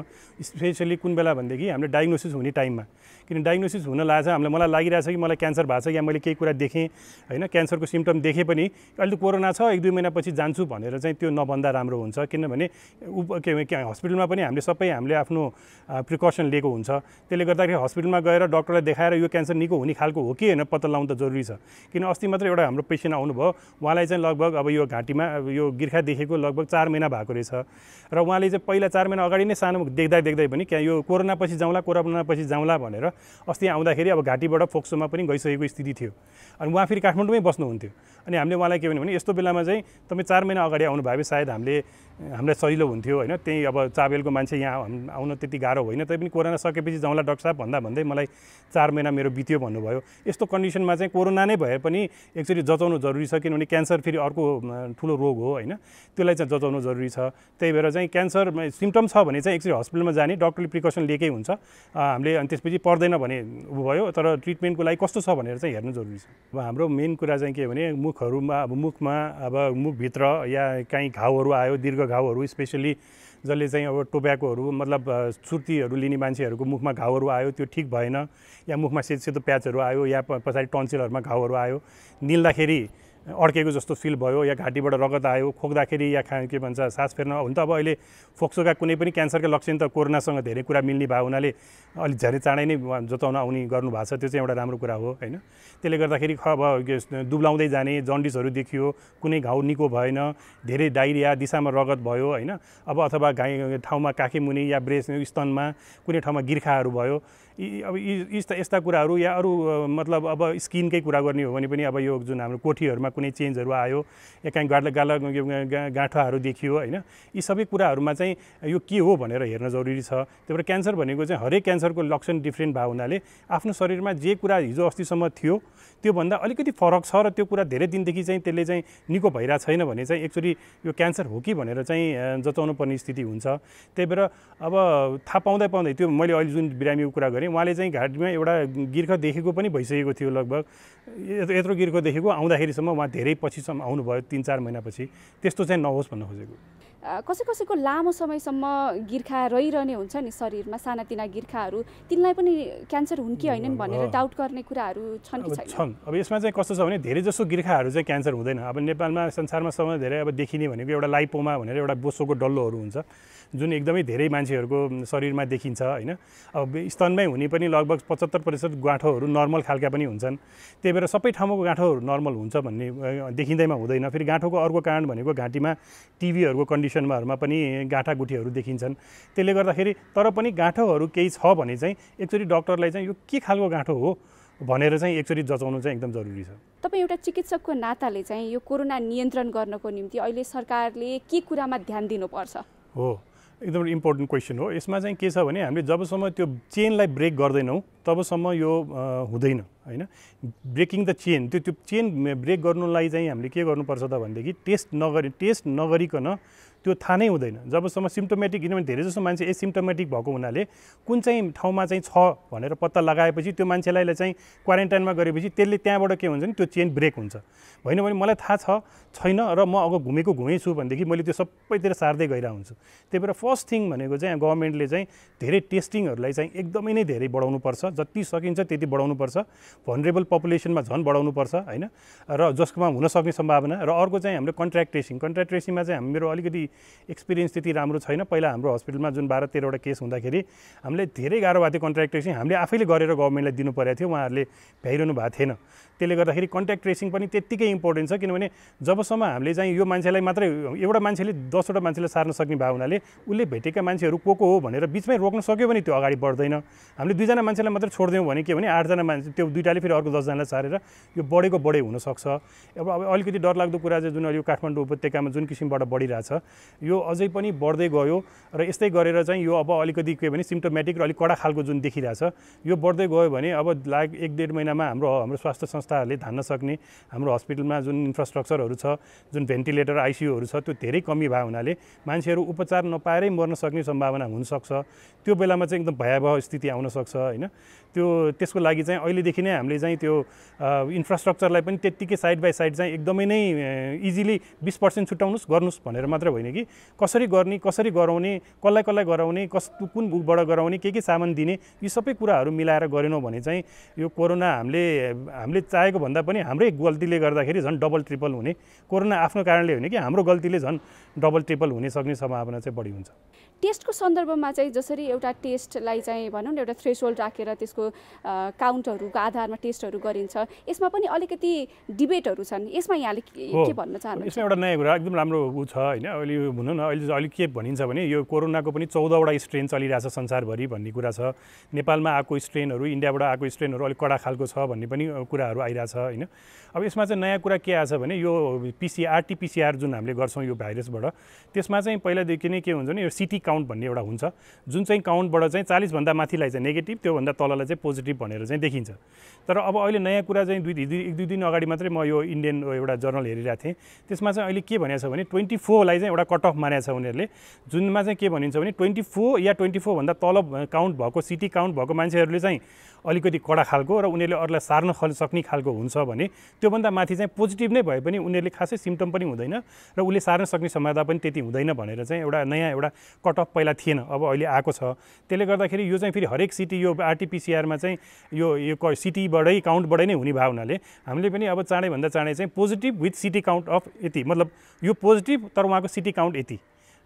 स्पेसली कुन बेला भनेदेखि हामीले डायग्नोसिस हुने टाइममा। किन डायग्नोसिस हुन लाग्छ मलाई लागिरहेछ कि मलाई क्यान्सर भएको छ या मैले केही कुरा देखेँ होइन, क्यान्सरको सिम्पटम देखेँ पनि अहिले त कोरोना छ 1-2 महिनापछि जान्छु भनेर चाहिँ त्यो नभन्दा राम्रो हुन्छ। किनभने हस्पिटलमा पनि हामीले आफ्नो प्रिकसन लिएको हुन्छ। त्यसले गर्दाखेरि हस्पिटलमा गएर डक्टरलाई देखाएर यो क्यान्सर निको हुने खालको हो कि होइन पत्ता लगाउनु त जरुरी छ। किन अस्ति मात्र एउटा हाम्रो पेसेन्ट आउनुभयो, उहाँलाई चाहिँ लगभग अब यो घाँटीमा यो गिर्खा देखेको लगभग 4 महिना भएको रहेछ र उहाँले चाहिँ पहिला 4 महिना अगाडि नै सानो देख्दै पनि यो कोरोना पछि जाउँला भनेर अस्ति आउँदाखेरि अब घाँटीबाट फोक्सोमा पनि गइसकेको स्थिति थियो। अनि उहाँ फेरि काठमाडौँमै बस्नुहुन्थ्यो। अनि हामीले उहाँलाई के भने यस्तो बेलामा चाहिँ तपाईँ 4 महिना अगाडि आउनु भए सायद हामीलाई सजिलो हुन्थ्यो होइन, त्यही अब चाबेलको मान्छे यहाँ आउन त्यति गाह्रो होइन, तैपनि कोरोना सकेपछि जाउँला डाक्टर साहब भन्दै मलाई 4 महिना मेरो बित्यो भन्नुभयो। यस्तो कन्डिसनमा चाहिँ कोरोना नै भए पनि एक्चुअली जचाउनु जरुरी छ, किनभने क्यान्सर फेरि अर्को ठुलो रोग हो होइन, त्यसलाई चाहिँ जचाउनु जरुरी छ। त्यही भएर चाहिँ क्यान्सर सिम्पटम छ भने चाहिँ एक्चुअली हस्पिटलमा जाने, डक्टरले प्रिकसन लिएकै हुन्छ हामीले, अनि त्यसपछि पर्दैन भने भयो, तर ट्रिटमेन्टको लागि कस्तो छ भनेर चाहिँ हेर्नु जरुरी छ। अब हाम्रो मेन कुरा चाहिँ के भने मुखहरूमा अब मुखभित्र या कहीँ घाउहरू आयो, दीर्घ घाउहरू, स्पेसली जसले चाहिँ अब टोब्याकोहरू मतलब सुर्तीहरू लिने मान्छेहरूको मुखमा घाउहरू आयो त्यो ठिक भएन, या मुखमा सेतो प्याचहरू आयो, या पछाडि टन्सिलहरूमा घाउहरू आयो, निल्दाखेरि अड्केको जस्तो फिल भयो, या घाँटीबाट रगत आयो, खोक्दाखेरि या के भन्छ सास फेर्न। हुन त अब अहिले फोक्सोका कुनै पनि क्यान्सरका लक्षण त कोरोनासँग धेरै कुरा मिल्ने भयो हुनाले अलिक धेरै चाँडै नै जताउन आउने गर्नु भएको छ, त्यो चाहिँ एउटा राम्रो कुरा हो होइन। त्यसले गर्दाखेरि अब दुब्लाउँदै जाने, जन्डिसहरू देखियो, कुनै घाउ निको भएन, धेरै डाइरिया, दिशामा रगत भयो होइन, अब अथवा ठाउँमा काखी मुनि या ब्रेस्ट स्तनमा कुनै ठाउँमा गिर्खाहरू भयो, अब यस्ता कुराहरू, या अरू मतलब अब स्किनकै कुरा गर्ने हो भने पनि अब यो जुन हाम्रो कोठीहरूमा कुनै चेन्जहरू आयो, या कहीँ गाँठाहरू देखियो होइन, यी सबै कुराहरूमा चाहिँ यो के हो भनेर हेर्न जरुरी छ। त्यही भएर क्यान्सर भनेको चाहिँ हरेक क्यान्सरको लक्षण डिफ्रेन्ट भएको हुनाले आफ्नो शरीरमा जे कुरा हिजो अस्तिसम्म थियो त्योभन्दा अलिकति फरक छ र त्यो कुरा धेरै दिनदेखि चाहिँ त्यसले चाहिँ निको भइरहेको छैन भने चाहिँ एक्चुअली यो क्यान्सर हो कि भनेर चाहिँ जचाउनु पर्ने स्थिति हुन्छ। त्यही भएर अब थाहा पाउँदै त्यो मैले अहिले जुन बिरामीको कुरा गरेँ उहाँले चाहिँ घाँटीमा एउटा गिर्ख देखेको पनि भइसकेको थियो, लगभग यत्रो गिर्ख देखेको आउँदाखेरिसम्म उहाँ धेरै पछिसम्म आउनुभयो, 3-4 महिनापछि। त्यस्तो चाहिँ नहोस् भन्न खोजेको। कसैको लामो समयसम्म गिर्खा रहिरहने हुन्छ नि शरीरमा, सानातिना गिर्खाहरू, तिनलाई पनि क्यान्सर हुन् कि होइनन् भनेर डाउट गर्ने कुराहरू छन् कि छैनन्? अब यसमा चाहिँ कस्तो छ भने धेरै जसो गिर्खाहरू चाहिँ क्यान्सर हुँदैन। अब नेपालमा संसारमा सबभन्दा धेरै अब देखिने भनेको एउटा लाइपोमा भनेर एउटा बोसोको डल्लोहरू हुन्छ जुन एकदमै धेरै मान्छेहरूको शरीरमा देखिन्छ होइन। अब स्तनमै हुने पनि लगभग 75% गाँठोहरू नर्मल खालका पनि हुन्छन्। त्यही भएर सबै ठाउँको गाँठोहरू नर्मल हुन्छ भन्ने देखिँदैमा हुँदैन। फेरि गाँठोको अर्को कारण भनेको घाँटीमा टिबीहरूको कन्डिसनहरूमा पनि गाँठागुठीहरू देखिन्छन्। त्यसले गर्दाखेरि तर पनि गाँठोहरू केही छ भने चाहिँ एक्चुअली डक्टरलाई चाहिँ यो के खालको गाँठो हो भनेर चाहिँ एक्चुअली जचाउनु चाहिँ एकदम जरुरी छ। तपाईँ एउटा चिकित्सकको नाताले चाहिँ यो कोरोना नियन्त्रण गर्नको निम्ति अहिले सरकारले के कुरामा ध्यान दिनुपर्छ? हो, एकदम इम्पोर्टेन्ट क्वेसन हो। यसमा चाहिँ के छ भने हामीले जबसम्म त्यो चेनलाई ब्रेक गर्दैनौँ तबसम्म यो हुँदैन होइन। ब्रेकिङ द चेन, त्यो चेन ब्रेक गर्नुलाई चाहिँ हामीले के गर्नुपर्छ त भनेदेखि टेस्ट नगरिकन त्यो थाहा नै हुँदैन जबसम्म सिम्टोमेटिक, किनभने धेरै जसो मान्छे एसिम्टोमेटिक भएको हुनाले कुन चाहिँ ठाउँमा चाहिँ छ भनेर पत्ता लगाएपछि त्यो मान्छेलाई चाहिँ क्वारेन्टाइनमा गरेपछि त्यसले त्यहाँबाट के हुन्छ नि त्यो चेन ब्रेक हुन्छ। होइन भने मलाई थाहा छैन र म अब घुमै छु भनेदेखि मैले त्यो सबैतिर सार्दै गइरहेको हुन्छु। त्यही भएर फर्स्ट थिङ भनेको चाहिँ गभर्मेन्टले चाहिँ धेरै टेस्टिङहरूलाई चाहिँ एकदमै नै धेरै बढाउनुपर्छ, जति सकिन्छ त्यति बढाउनुपर्छ। भनरेबल पपुलेसनमा झन् बढाउनुपर्छ होइन, र जसकोमा हुन सक्ने सम्भावना। र अर्को चाहिँ हाम्रो कन्ट्र्याक्ट ट्रेसिङमा चाहिँ मेरो अलिकति एक्सपिरियन्स त्यति राम्रो छैन। पहिला हाम्रो हस्पिटलमा जुन 12-13वटा केस हुँदाखेरि हामीले धेरै गाह्रो भएको थियो कन्ट्र्याक्ट ट्रेसिङ, हामीले आफैले गरेर गभर्मेन्टलाई दिनु परेको थियो, उहाँहरूले भ्याइरहनु भएको थिएन। त्यसले गर्दाखेरि कन्ट्याक्ट ट्रेसिङ पनि त्यत्तिकै इम्पोर्टेन्ट छ किनभने जबसम्म हामीले चाहिँ यो मान्छेलाई मात्रै एउटा मान्छेले 10वटा मान्छेलाई सार्न सक्ने भए हुनाले उसले भेटेका मान्छेहरू को हो भनेर बिचमै रोक्न सक्यो भने त्यो अगाडि बढ्दैन। हामीले 2जना मान्छेलाई मात्रै छोड्दियौँ भने के भने 8जना मान्छे त्यो 2टाले फेरि अर्को 10जनालाई सारेर यो बढेको बढे हुनसक्छ। अब अलिकति डरलाग्दो कुरा चाहिँ जुन अहिले काठमाडौँ उपत्यकामा जुन किसिमबाट बढिरहेछ यो अझै पनि बढ्दै गयो र यस्तै गरेर चाहिँ यो अब अलिकति के भने सिम्टोमेटिक र अलिक कडा खालको जुन देखिरहेछ यो बढ्दै गयो भने अब 1-1.5 महिनामा हाम्रो स्वास्थ्य संस्थाहरूले धान्न सक्ने हाम्रो हस्पिटलमा जुन इन्फ्रास्ट्रक्चरहरू छ, जुन भेन्टिलेटर आइसियुहरू छ त्यो धेरै कमी भए हुनाले मान्छेहरू उपचार नपाएरै मर्न सक्ने सम्भावना हुनसक्छ। त्यो बेलामा चाहिँ एकदम भयावह स्थिति आउन सक्छ हैन। त्यसको लागि चाहिँ अहिलेदेखि नै हामीले चाहिँ त्यो इन्फ्रास्ट्रक्चरलाई पनि त्यत्तिकै साइड बाई साइड चाहिँ एकदमै नै इजिली 20% छुट्याउनुस् गर्नुस् भनेर मात्र होइन कि कसरी गर्ने, कसरी गराउने, कसलाई गराउने, कुन बाट गराउने, के सामान दिने, यी सबै कुराहरू मिलाएर गरेनौँ भने चाहिँ यो कोरोना हामीले चाहेको भन्दा पनि हाम्रै गल्तीले गर्दाखेरि झन् डबल ट्रिपल हुने, कोरोना आफ्नो कारणले होइन कि हाम्रो गल्तीले झन् डबल ट्रिपल हुने सक्ने सम्भावना चाहिँ बढी हुन्छ। टेस्टको सन्दर्भमा चाहिँ जसरी एउटा टेस्टलाई चाहिँ भनौँ न एउटा थ्रेसहोल्ड राखेर त्यसको काउन्टहरूको आधारमा टेस्टहरू गरिन्छ, यसमा पनि अलिकति डिबेटहरू छन्। यसमा यहाँले के भन्न चाहनुहुन्छ? यसमा एउटा नयाँ कुरा एकदम राम्रो छ होइन। अहिले भनौँ न अहिले के भनिन्छ भने यो कोरोनाको पनि 14वटा स्ट्रेन चलिरहेछ संसारभरि भन्ने कुरा छ। नेपालमा आएको स्ट्रेनहरू, इन्डियाबाट आएको स्ट्रेनहरू अलिक कडा खालको छ भन्ने पनि कुराहरू आइरहेछ होइन। अब यसमा चाहिँ नयाँ कुरा के आछ भने यो आरटीपीसीआर जुन हामीले गर्छौँ यो भाइरसबाट, त्यसमा चाहिँ पहिलादेखि नै के हुन्छ भने यो सिटी काउन्ट भन्ने एउटा हुन्छ जुन चाहिँ काउन्टबाट चाहिँ 40 भन्दा माथिलाई चाहिँ नेगेटिभ, त्योभन्दा तललाई चाहिँ पोजिटिभ भनेर चाहिँ देखिन्छ। तर अब अहिले नयाँ कुरा चाहिँ 1-2 दिन अगाडि मात्रै म यो इन्डियन एउटा जर्नल हेरिरहेको थिएँ। त्यसमा चाहिँ अहिले के भनेको छ भने 24लाई चाहिँ एउटा कट अफ मानेको छ उनीहरूले, जुनमा चाहिँ के भनिन्छ भने 24 या 24 भन्दा तल काउन्ट भएको सिटी काउन्ट भएको मान्छेहरूले चाहिँ अलिकति कडा खालको र उनीहरूले अरूलाई सार्न सक्ने खालको हुन्छ भने त्योभन्दा माथि चाहिँ पोजिटिभ नै भए पनि उनीहरूले खासै सिम्टम पनि हुँदैन र उसले सार्न सक्ने सम्भावना पनि त्यति हुँदैन भनेर चाहिँ एउटा नयाँ एउटा कट अफ पहिला थिएन, अब अहिले आएको छ। त्यसले गर्दाखेरि यो चाहिँ फेरि हरेक सिटी यो आरटीपीसीआरमा चाहिँ यो सिटीबाटै काउन्टबाटै नै हुने भए हुनाले हामीले पनि अब चाँडैभन्दा चाँडै चाहिँ positive with city count of यति, मतलब यो पोजिटिभ तर उहाँको सिटी काउन्ट यति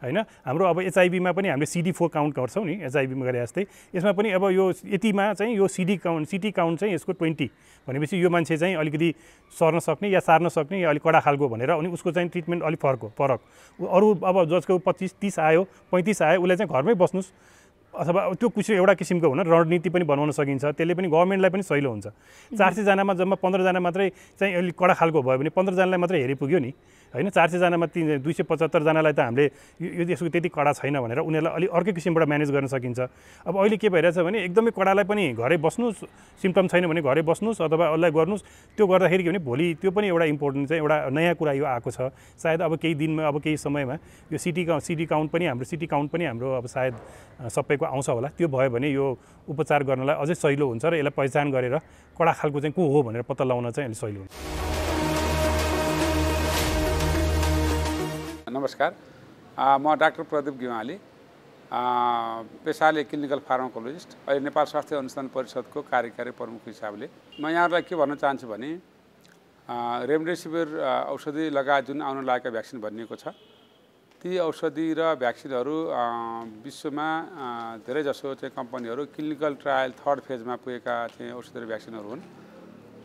होइन। हाम्रो अब एचआइभीमा पनि हामीले CD4 काउन्ट गर्छौँ नि, एचआइभीमा गरे जस्तै यसमा पनि अब यो यतिमा चाहिँ यो सिटी काउन्ट चाहिँ यसको 20 भनेपछि यो मान्छे चाहिँ अलिकति सर्न सक्ने या सार्न सक्ने या अलिक कडा खालको भनेर अनि उसको चाहिँ ट्रिटमेन्ट अलिक फरक अरू अब जसको 25-30 आयो 35 आयो उसलाई चाहिँ घरमै बस्नुस् अथवा त्यो एउटा किसिमको हुन रणनीति पनि बनाउन सकिन्छ। त्यसले पनि गभर्मेन्टलाई पनि सहिलो हुन्छ। 400 जनामा जम्मा 15 जना मात्रै चाहिँ अलिक कडा खालको भयो भने 15 जनालाई मात्रै हेरि पुग्यो नि होइन। 400 जनामा 275 जनालाई त हामीले यो त्यसको त्यति कडा छैन भनेर उनीहरूलाई अलिक अर्कै किसिमबाट म्यानेज गर्न सकिन्छ। अब अहिले के भइरहेछ भने एकदमै कडालाई पनि घरै बस्नुस्, सिम्टम छैन भने घरै बस्नुस् अथवा अरूलाई गर्नुस्। त्यो गर्दाखेरि के भने भोलि त्यो पनि एउटा इम्पोर्टेन्ट चाहिँ एउटा नयाँ कुरा यो आएको छ। सायद अब केही दिनमा अब केही समयमा यो सिटी काउन्ट पनि हाम्रो अब सायद सबैको आउँछ होला। त्यो भयो भने यो उपचार गर्नलाई अझै सहिलो हुन्छ र यसलाई पहिचान गरेर कडा खालको चाहिँ को हो भनेर पत्ता लगाउन चाहिँ अलि सहिलो हुन्छ। नमस्कार, म डाक्टर प्रदीप गिवाली, पेसाले क्लिनिकल फार्माकोलोजिस्ट, अहिले नेपाल स्वास्थ्य अनुसन्धान परिषदको कार्यकारी प्रमुख हिसाबले म यहाँहरूलाई के भन्न चाहन्छु भने रेमडेसिभिर औषधि लगायत जुन आउन लागेका भ्याक्सिन भनिएको छ ती औषधि र भ्याक्सिनहरू विश्वमा धेरैजसो चाहिँ कम्पनीहरू क्लिनिकल ट्रायल 3rd फेजमा पुगेका चाहिँ औषधि र भ्याक्सिनहरू हुन्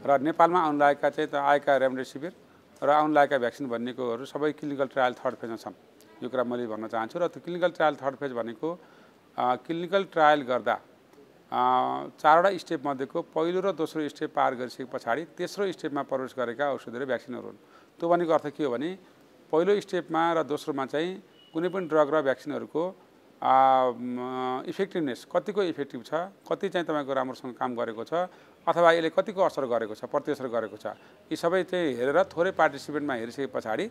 र नेपालमा आउन लागेका चाहिँ आएका रेमडेसिभिर र आउन लागेका भ्याक्सिन भनिएकोहरू सबै क्लिनिकल ट्रायल 3rd फेजमा छन्। यो कुरा मैले भन्न चाहन्छु। र त्यो क्लिनिकल ट्रायल 3rd फेज भनेको क्लिनिकल ट्रायल गर्दा 4वटा स्टेप मध्येको पहिलो र दोस्रो स्टेप पार गरिसके पछाडि तेस्रो स्टेपमा प्रवेश गरेका औषधि र भ्याक्सिनहरू हुन्। त्यो भनेको अर्थ के हो भने पहिलो स्टेपमा र दोस्रोमा चाहिँ कुनै पनि ड्रग र भ्याक्सिनहरूको इफेक्टिभनेस कतिको इफेक्टिभ छ, कति चाहिँ तपाईँको राम्रोसँग काम गरेको छ अथवा यसले कतिको असर गरेको छ, प्रतिअसर गरेको छ, यी सबै चाहिँ हेरेर थोरै पार्टिसिपेन्टमा हेरिसके पछाडि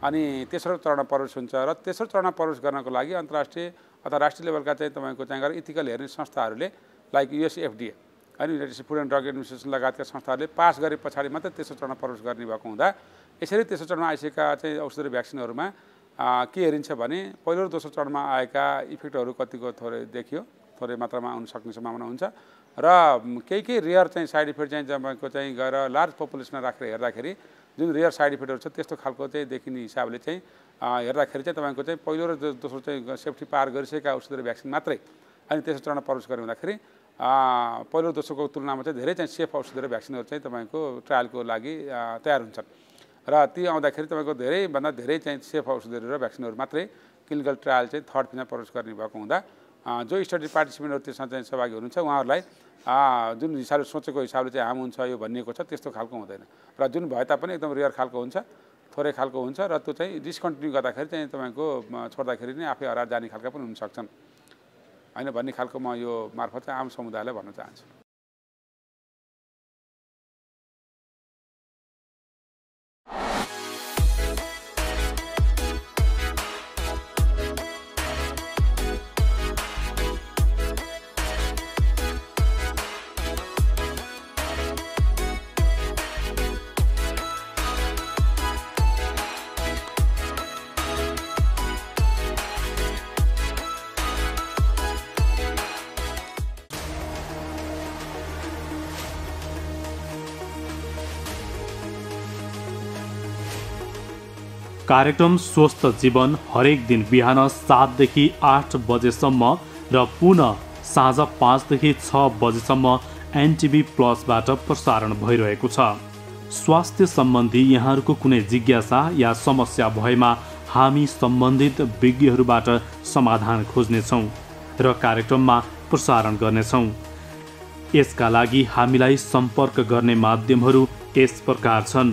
अनि तेस्रो चरणमा प्रवेश हुन्छ। र तेस्रो चरणमा प्रवेश गर्नको लागि अन्तर्राष्ट्रिय अथवा राष्ट्रिय लेभलका चाहिँ तपाईँको चाहिँ इथिकल हेर्ने संस्थाहरूले लाइक US FDA अनि United food and drug administration लगायतका संस्थाहरूले पास गरे पछाडि मात्रै तेस्रो चरणमा प्रवेश गर्ने भएको हुँदा यसरी तेस्रो चरणमा आइसकेका चाहिँ औषधि र भ्याक्सिनहरूमा के हेरिन्छ भने पहिलो र दोस्रो चरणमा आएका इफेक्टहरू कतिको थोरै देखियो, थोरै मात्रामा आउन सक्ने सम्भावना हुन्छ र केही रेयर चाहिँ साइड इफेक्ट चाहिँ तपाईँको चाहिँ गएर लार्ज पपुलेसनमा राखेर हेर्दाखेरि जुन रेयर साइड इफेक्टहरू छ त्यस्तो खालको चाहिँ देखिने हिसाबले चाहिँ हेर्दाखेरि चाहिँ तपाईँको चाहिँ पहिलो र दोस्रो चाहिँ सेफ्टी पार गरिसकेका औषधि र भ्याक्सिन मात्रै अनि तेस्रो चरणमा प्रवेश गरे हुँदाखेरि पहिलो दोस्रोको तुलनामा चाहिँ धेरै चाहिँ सेफ औषधिहरू भ्याक्सिनहरू चाहिँ तपाईँको ट्रायलको लागि तयार हुन्छन् र ती आउँदाखेरि तपाईँको धेरैभन्दा धेरै चाहिँ सेफ औषधिहरू र भ्याक्सिनहरू मात्रै क्लिनिकल ट्रायल चाहिँ थर्ड फेजमा प्रवेश गर्ने भएको हुँदा जो स्टडी पार्टिसिपेन्टहरू त्यसमा चाहिँ सहभागी हुनुहुन्छ उहाँहरूलाई जुन हिसाबले सोचेको हिसाबले चाहिँ हार्म हुन्छ यो भनिएको छ त्यस्तो खालको हुँदैन र जुन भए तापनि एकदम रेयर खालको हुन्छ थोरै खालको हुन्छ र त्यो चाहिँ डिस्कन्टिन्यू गर्दाखेरि चाहिँ तपाईँको छोड्दाखेरि नै आफै हराएर जाने खालका पनि हुन सक्छन् हैन भन्ने खालको म यो मार्फत चाहिँ आम समुदायलाई भन्न चाहन्छु। कार्यक्रम स्वस्थ जीवन हरेक दिन बिहान 7 देखि 8 बजेसम्म र पुनः साँझ 5 देखि 6 बजेसम्म एनटिभी प्लसबाट प्रसारण भइरहेको छ। स्वास्थ्य सम्बन्धी यहाँहरूको कुनै जिज्ञासा या समस्या भएमा हामी सम्बन्धित विज्ञहरूबाट समाधान खोज्नेछौँ र कार्यक्रममा प्रसारण गर्नेछौँ। यसका लागि हामीलाई सम्पर्क गर्ने माध्यमहरू यस प्रकार छन्: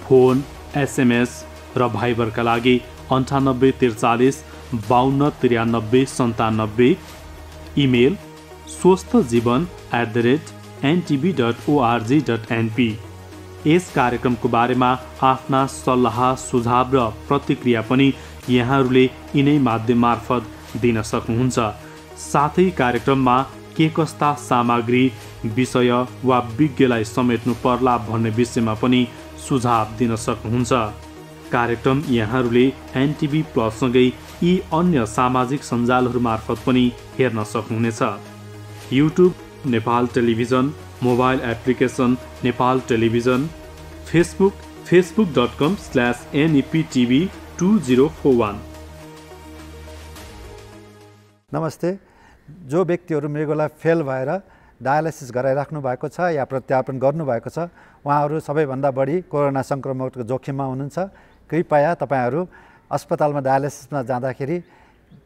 फोन, एसएमएस र भाइबरका लागि 9843 5293 97, इमेल swasthjivan@ntb.org.np। यस कार्यक्रमको बारेमा आफ्ना सल्लाह सुझाव र प्रतिक्रिया पनि यहाँहरूले यिनै माध्यम मार्फत दिन सक्नुहुन्छ। साथै कार्यक्रममा के कस्ता सामग्री, विषय वा विज्ञलाई समेट्नु पर्ला भन्ने विषयमा पनि सुझाव दिन सक्नुहुन्छ। कार्यक्रम यहाँहरूले एनटिभी प्लससँगै यी अन्य सामाजिक सञ्जालहरू मार्फत पनि हेर्न सक्नुहुनेछ। YouTube Nepal television, mobile application Nepal television, Facebook facebook.com/neptv2041। नमस्ते। जो व्यक्तिहरू मृगौला फेल भएर डायलाइसिस गराइराख्नु भएको छ या प्रत्यारोपण गर्नुभएको छ उहाँहरू सबैभन्दा बढी कोरोना सङ्क्रमणको जोखिममा हुनुहुन्छ। कृपया तपाईहरू अस्पतालमा डायलाइसिसमा जाँदाखेरि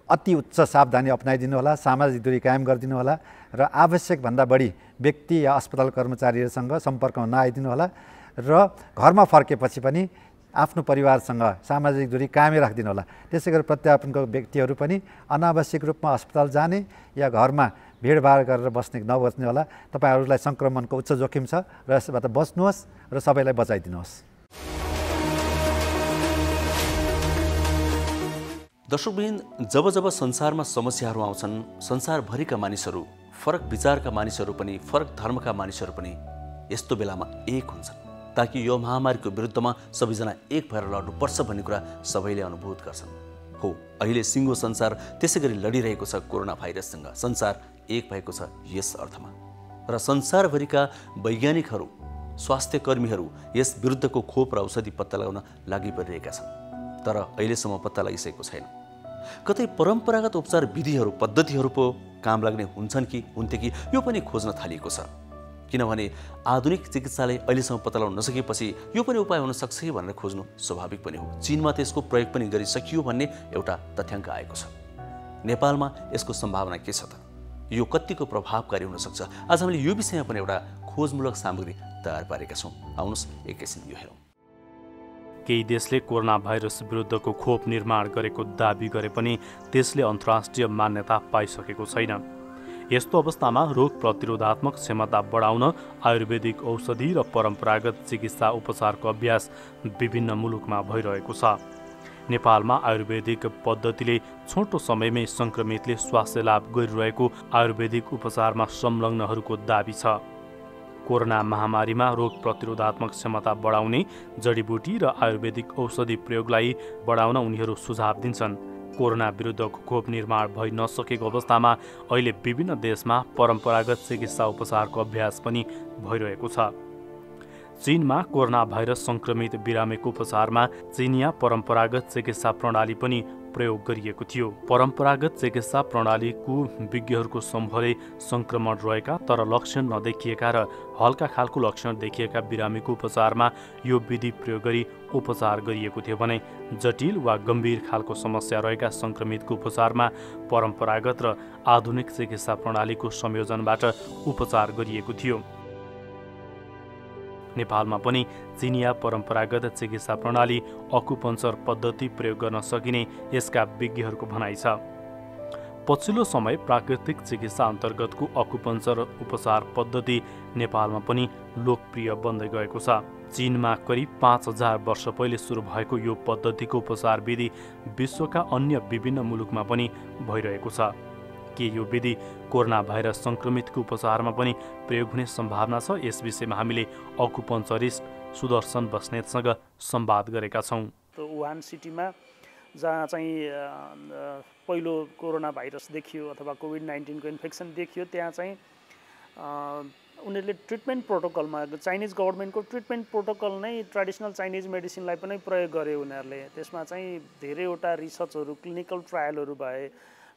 अति उच्च सावधानी अपनाइदिनु होला, सामाजिक दूरी कायम गरिदिनु होला र आवश्यकभन्दा बढी व्यक्ति या अस्पताल कर्मचारीहरूसँग सम्पर्कमा नआइदिनु होला र घरमा फर्केपछि पनि आफ्नो परिवारसँग सामाजिक दूरी कायमै राखिदिनु होला। त्यसै गरी प्रत्यारोपणको व्यक्तिहरू पनि अनावश्यक रूपमा अस्पताल जाने या घरमा भिडभाड गरेर नबस्ने होला। तपाईहरूलाई सङ्क्रमणको उच्च जोखिम छ र यसबाट बच्नुहोस् र सबैलाई बचाइदिनुहोस्। दर्शकबिन, जब जब संसारमा समस्याहरू आउँछन्, संसारभरिका मानिसहरू, फरक विचारका मानिसहरू पनि, फरक धर्मका मानिसहरू पनि यस्तो बेलामा एक हुन्छन् ताकि यो महामारीको विरुद्धमा सबैजना एक भएर लड्नुपर्छ भन्ने कुरा सबैले अनुभूत गर्छन्। हो, अहिले सिङ्गो संसार त्यसै गरी लडिरहेको छ कोरोना भाइरससँग। संसार एक भएको छ यस अर्थमा र संसारभरिका वैज्ञानिकहरू, स्वास्थ्य कर्मीहरू यस विरुद्धको खोप र औषधि पत्ता लगाउन लागि परिरहेका छन्, तर अहिलेसम्म पत्ता लागिसकेको छैन। कतै परम्परागत उपचार विधिहरू, पद्धतिहरू पो काम लाग्ने हुन्छन् कि हुन्थे कि यो पनि खोज्न थालिएको छ। किनभने आधुनिक चिकित्साले अहिलेसम्म पत्ता लगाउन नसकेपछि यो पनि उपाय हुन सक्छ कि भनेर खोज्नु स्वाभाविक पनि हो। चीनमा त्यसको प्रयोग पनि गरिसकियो भन्ने एउटा तथ्याङ्क आएको छ। नेपालमा यसको सम्भावना के छ त? यो कतिको प्रभावकारी हुन सक्छ? आज हामीले यो विषयमा पनि एउटा खोजमूलक सामग्री तयार पारेका छौँ। आउनुहोस् एकैछिन यो हेरौँ। केही देशले कोरोना भाइरस विरुद्धको खोप निर्माण गरेको दाबी गरे पनि त्यसले अन्तर्राष्ट्रिय मान्यता पाइसकेको छैन। यस्तो अवस्थामा रोग प्रतिरोधात्मक क्षमता बढाउन आयुर्वेदिक औषधि र परम्परागत चिकित्सा उपचारको अभ्यास विभिन्न मुलुकमा भइरहेको छ। नेपालमा आयुर्वेदिक पद्धतिले छोटो समयमै सङ्क्रमितले स्वास्थ्य लाभ गरिरहेको आयुर्वेदिक उपचारमा संलग्नहरूको दाबी छ। कोरोना महामारीमा रोग प्रतिरोधात्मक क्षमता बढाउने जडीबुटी र आयुर्वेदिक औषधि प्रयोगलाई बढाउन उनीहरू सुझाव दिन्छन्। कोरोना विरुद्धको खोप निर्माण भइ नसकेको अवस्थामा अहिले विभिन्न देशमा परम्परागत चिकित्सा उपचारको अभ्यास पनि भइरहेको छ। चीनमा कोरोना भाइरस संक्रमित बिरामीको उपचारमा चीनिया परम्परागत चिकित्सा प्रणाली पनि प्रयोग गरिएको थियो। परम्परागत चिकित्सा प्रणालीको विज्ञहरूको समूहले संक्रमण रहेका तर लक्षण नदेखिएका र हल्का खालको लक्षण देखिएका बिरामीको उपचारमा यो विधि प्रयोग गरी उपचार गरिएको थियो भने जटिल वा गम्भीर खालको समस्या रहेका संक्रमितको उपचारमा परम्परागत र आधुनिक चिकित्सा प्रणालीको संयोजनबाट उपचार गरिएको थियो। नेपालमा पनि चीनिया परम्परागत चिकित्सा प्रणाली अकुपञ्चर पद्धति प्रयोग गर्न सकिने यसका विज्ञहरूको भनाइ छ। पछिल्लो समय प्राकृतिक चिकित्सा अन्तर्गतको अकुपञ्चर उपचार पद्धति नेपालमा पनि लोकप्रिय बन्दै गएको छ। चीनमा करिब 5000 वर्ष पहिले सुरु भएको यो पद्धतिको उपचार विधि विश्वका अन्य विभिन्न मुलुकमा पनि भइरहेको छ। के यो विधि कोरोना भाइरस संक्रमितको उपचारमा पनि प्रयोग हुने सम्भावना छ? यस विषयमा हामीले अकुपञ्चरिस्ट सुदर्शन बस्नेतसँग संवाद गरेका छौँ। वुहान सिटीमा जहाँ चाहिँ पहिलो कोरोना भाइरस देखियो अथवा कोभिड-19 को इन्फेक्सन देखियो, त्यहाँ चाहिँ उनीहरूले ट्रिटमेन्ट प्रोटोकलमा चाइनिज गभर्मेन्टको ट्रिटमेन्ट प्रोटोकल नै ट्रेडिसनल चाइनिज मेडिसिनलाई पनि प्रयोग गरे उनीहरूले। त्यसमा चाहिँ धेरैवटा रिसर्चहरू, क्लिनिकल ट्रायलहरू भए।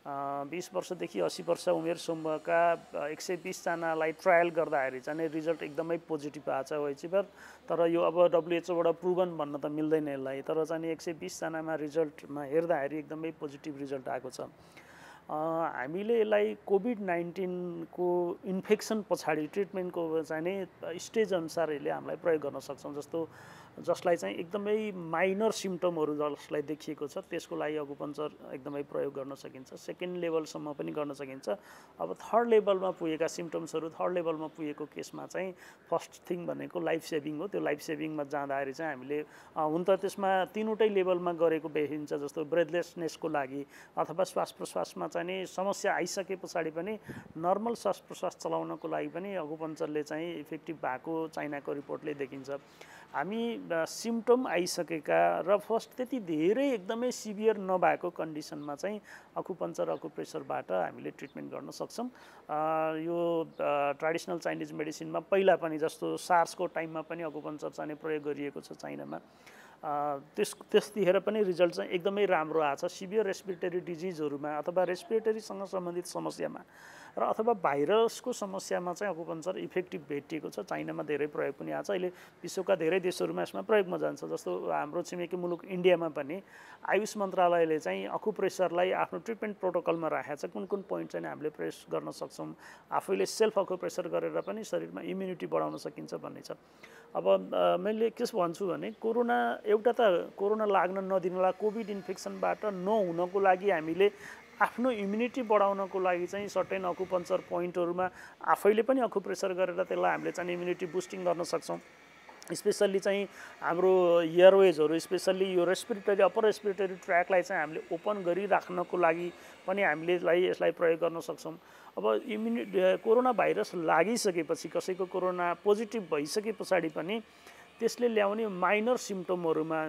20 वर्षदेखि 80 वर्ष उमेर समूहका 120 जनालाई ट्रायल गर्दाखेरि चाहिँ रिजल्ट एकदमै पोजिटिभ आएको छ वैचिबर। तर यो अब WHO बाट प्रुभन भन्न त मिल्दैन यसलाई, तर चाहिँ 120 जनामा रिजल्टमा हेर्दाखेरि एकदमै पोजिटिभ रिजल्ट आएको छ। हामीले यसलाई कोभिड-19 को इन्फेक्सन पछाडि ट्रिटमेन्टको चाहिँ स्टेज अनुसार यसले हामीलाई प्रयोग गर्न सक्छौँ। जसलाई चाहिँ एकदमै माइनर सिम्पटमहरू जसलाई देखिएको छ त्यसको लागि अकुपञ्चर एकदमै प्रयोग गर्न सकिन्छ। सेकेन्ड लेभलसम्म पनि गर्न सकिन्छ। अब थर्ड लेभलमा पुगेका सिम्पटम्सहरू, थर्ड लेभलमा पुगेको केसमा चाहिँ फर्स्ट थिङ भनेको लाइफ सेभिङ हो। त्यो लाइफ सेभिङमा जाँदाखेरि चाहिँ हामीले हुन त त्यसमा तीनवटै लेभलमा गरेको देखिन्छ, जस्तो ब्रेथलेसनेसको लागि अथवा श्वास प्रश्वासमा चाहिँ समस्या आइसके पछाडि पनि नर्मल श्वास प्रश्वास चलाउनको लागि पनि अकुपञ्चरले चाहिँ इफेक्टिभ भएको चाइनाको रिपोर्टले देखिन्छ। हामी सिम्पटम आइसकेका र फर्स्ट त्यति धेरै एकदमै सिभियर नभएको कन्डिसनमा चाहिँ अकुपञ्चर अकुप्रेसरबाट हामीले ट्रिटमेन्ट गर्न सक्छौँ। यो ट्रेडिसनल चाइनिज मेडिसिनमा पहिला पनि जस्तो सार्सको टाइममा पनि अकुपञ्चर चाहिँ प्रयोग गरिएको छ चाइनामा। त्यसतिखेर पनि रिजल्ट चाहिँ एकदमै राम्रो आएको छ। सिभियर रेस्पिरेटरी डिजिजहरूमा अथवा रेस्पिरेटरीसँग सम्बन्धित समस्यामा र अथवा भाइरसको समस्यामा चाहिँ अकुपञ्चर इफेक्टिभ भेटिएको छ। चाइनामा धेरै प्रयोग पनि आएको छ। अहिले विश्वका धेरै देशहरूमा यसमा प्रयोगमा जान्छ। जस्तो हाम्रो छिमेकी मुलुक इन्डियामा पनि आयुष मन्त्रालयले चाहिँ अकुप्रेसरलाई आफ्नो ट्रिटमेन्ट प्रोटोकलमा राखेको छ। कुन कुन पोइन्ट चाहिँ हामीले प्रेस गर्न सक्छौँ, आफैले सेल्फ अकुप्रेसर गरेर पनि शरीरमा इम्युनिटी बढाउन सकिन्छ भन्ने छ। अब मैले के भन्छु भने एउटा त कोरोना लाग्न नदिनलाई कोभिड इन्फेक्सनबाट नहुनको लागि हामीले आफ्नो इम्युनिटी बढाउनको लागि चाहिँ सर्टेन अकुपञ्चर पोइन्टहरूमा आफैले पनि अकुप्रेसर गरेर त्यसलाई हामीले चाहिँ इम्युनिटी बुस्टिङ गर्न सक्छौँ। स्पेसल्ली चाहिँ हाम्रो एयरवेजहरू, स्पेसल्ली यो रेस्पिरेटरी अप्पर रेस्पिरेटरी ट्र्याकलाई चाहिँ हामीले ओपन गरिराख्नको लागि पनि हामीले यसलाई प्रयोग गर्न सक्छौँ। अब कोरोना भाइरस लागिसकेपछि कसैको कोरोना पोजिटिभ भइसके पछाडि पनि त्यसले ल्याउने माइनर सिम्पटमहरूमा